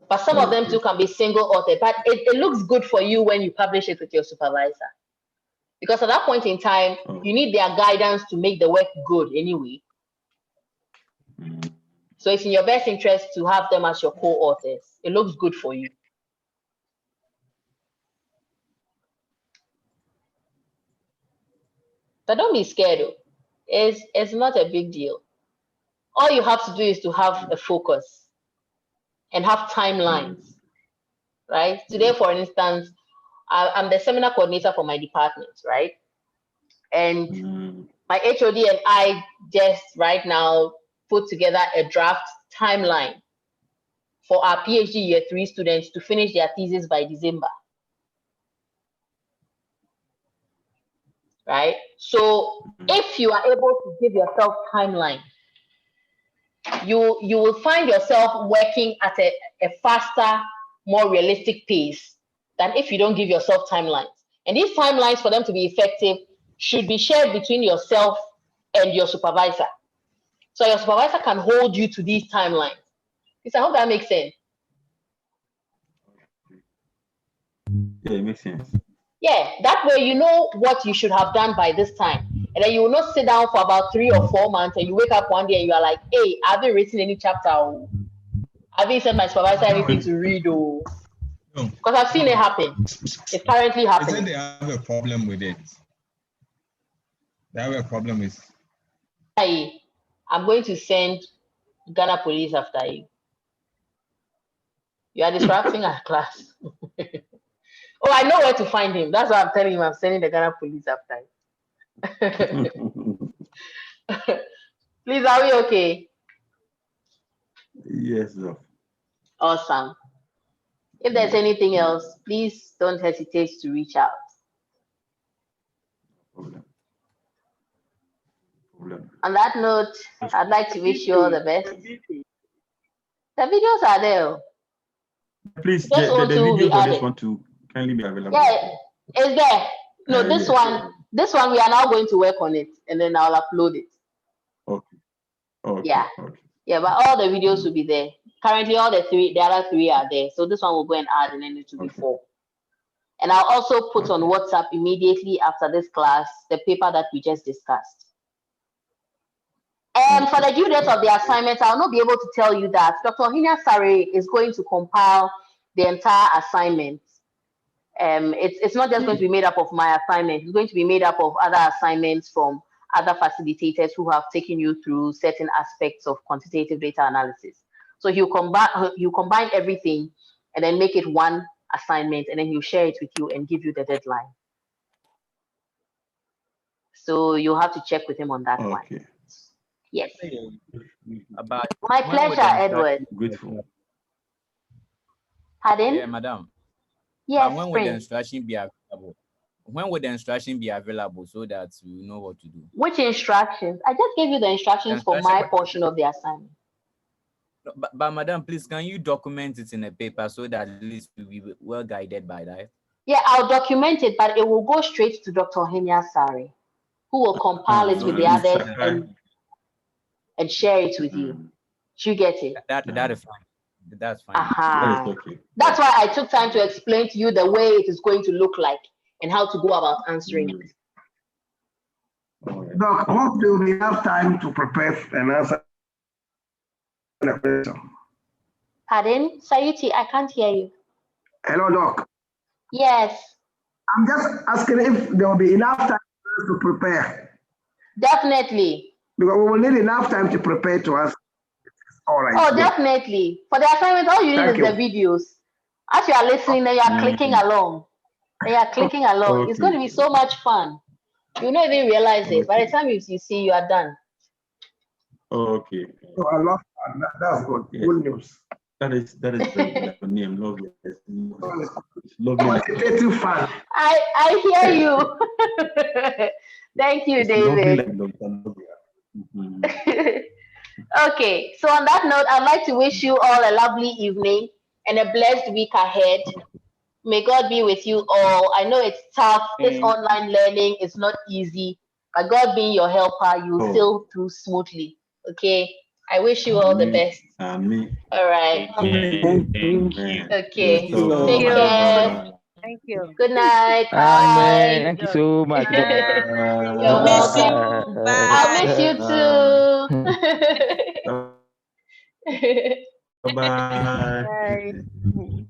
But some of them too can be single author, but it looks good for you when you publish it with your supervisor. Because at that point in time, you need their guidance to make the work good anyway. So it's in your best interest to have them as your co-authors. It looks good for you. But don't be scared though. It's not a big deal. All you have to do is to have a focus and have timelines, right? Today, for instance, I'm the seminar coordinator for my department, right? And my HOD and I just right now put together a draft timeline for our PhD year 3 students to finish their thesis by December. Right? So if you are able to give yourself timeline, you will find yourself working at a faster, more realistic pace than if you don't give yourself timelines. And these timelines, for them to be effective, should be shared between yourself and your supervisor. So your supervisor can hold you to these timelines. I hope that makes sense. Yeah, it makes sense. Yeah, that way you know what you should have done by this time. And then you will not sit down for about 3 or 4 months and you wake up one day and you are like, hey, I haven't written any chapter. I haven't sent my supervisor anything to read. Because I've seen it happen. It's currently happening. They have a problem with it. They have a problem with. I'm going to send Ghana police after you. You are disrupting our class. Oh, I know where to find him. That's why I'm telling him I'm sending the Ghana police after him. Please, are we okay? Yes, sir. Awesome. If there's anything else, please don't hesitate to reach out. On that note, I'd like to wish you all the best. The videos are there. Please, the videos I just want to kindly be available. Yeah, it's there. No, this one, we are now going to work on it, and then I'll upload it. Okay. Okay. Yeah. Okay. Yeah, but all the videos will be there. Currently, all the other three are there. So this one will go and add, and then it will be 4. And I'll also put on WhatsApp immediately after this class the paper that we just discussed. And for the due date of the assignments, I'll not be able to tell you that Dr. Hinya Sare is going to compile the entire assignment. It's not just going to be made up of my assignment. It's going to be made up of other assignments from other facilitators who have taken you through certain aspects of quantitative data analysis. So he'll combine everything and then make it one assignment, and then he'll share it with you and give you the deadline. So you'll have to check with him on that one. Yes. My pleasure, Edward. Grateful. Pardon? Yeah, madam. Yes. When would the instruction be available? When would the instruction be available so that you know what to do? Which instructions? I just gave you the instructions for my portion of the assignment. But madam, please, can you document it in a paper so that at least we'll be well guided by that? Yeah, I'll document it, but it will go straight to Dr. Hinya Sare, who will compile it with the others and share it with you. You get it? That is fine. That's fine. That is okay. That's why I took time to explain to you the way it is going to look like and how to go about answering it. Doc, hope there will be enough time to prepare and answer the question. Pardon? Sayuti, I can't hear you. Hello, Doc. Yes. I'm just asking if there will be enough time to prepare. Definitely. Because we will need enough time to prepare to ask. All right. Oh, definitely. For the assignment, all you need is the videos. As you are listening, then you are clicking along. They are clicking along. Okay. It's going to be so much fun. You don't even realize it. By the time you see, you are done. Okay. So I love that. That's good. Yes. Good news. That is very good name. Lovely. It's lovely. Quantitative fun. I hear you. Thank you, David. Okay, so on that note, I'd like to wish you all a lovely evening and a blessed week ahead. May God be with you all. I know it's tough. This online learning is not easy, but God being your helper, you'll sail through smoothly. Okay, I wish you all the best. Amen. All right. Thank you. Okay. Take care. Thank you. Good night. Amen. Bye. Thank you so much. You're welcome. I'll miss you too. Bye. Bye.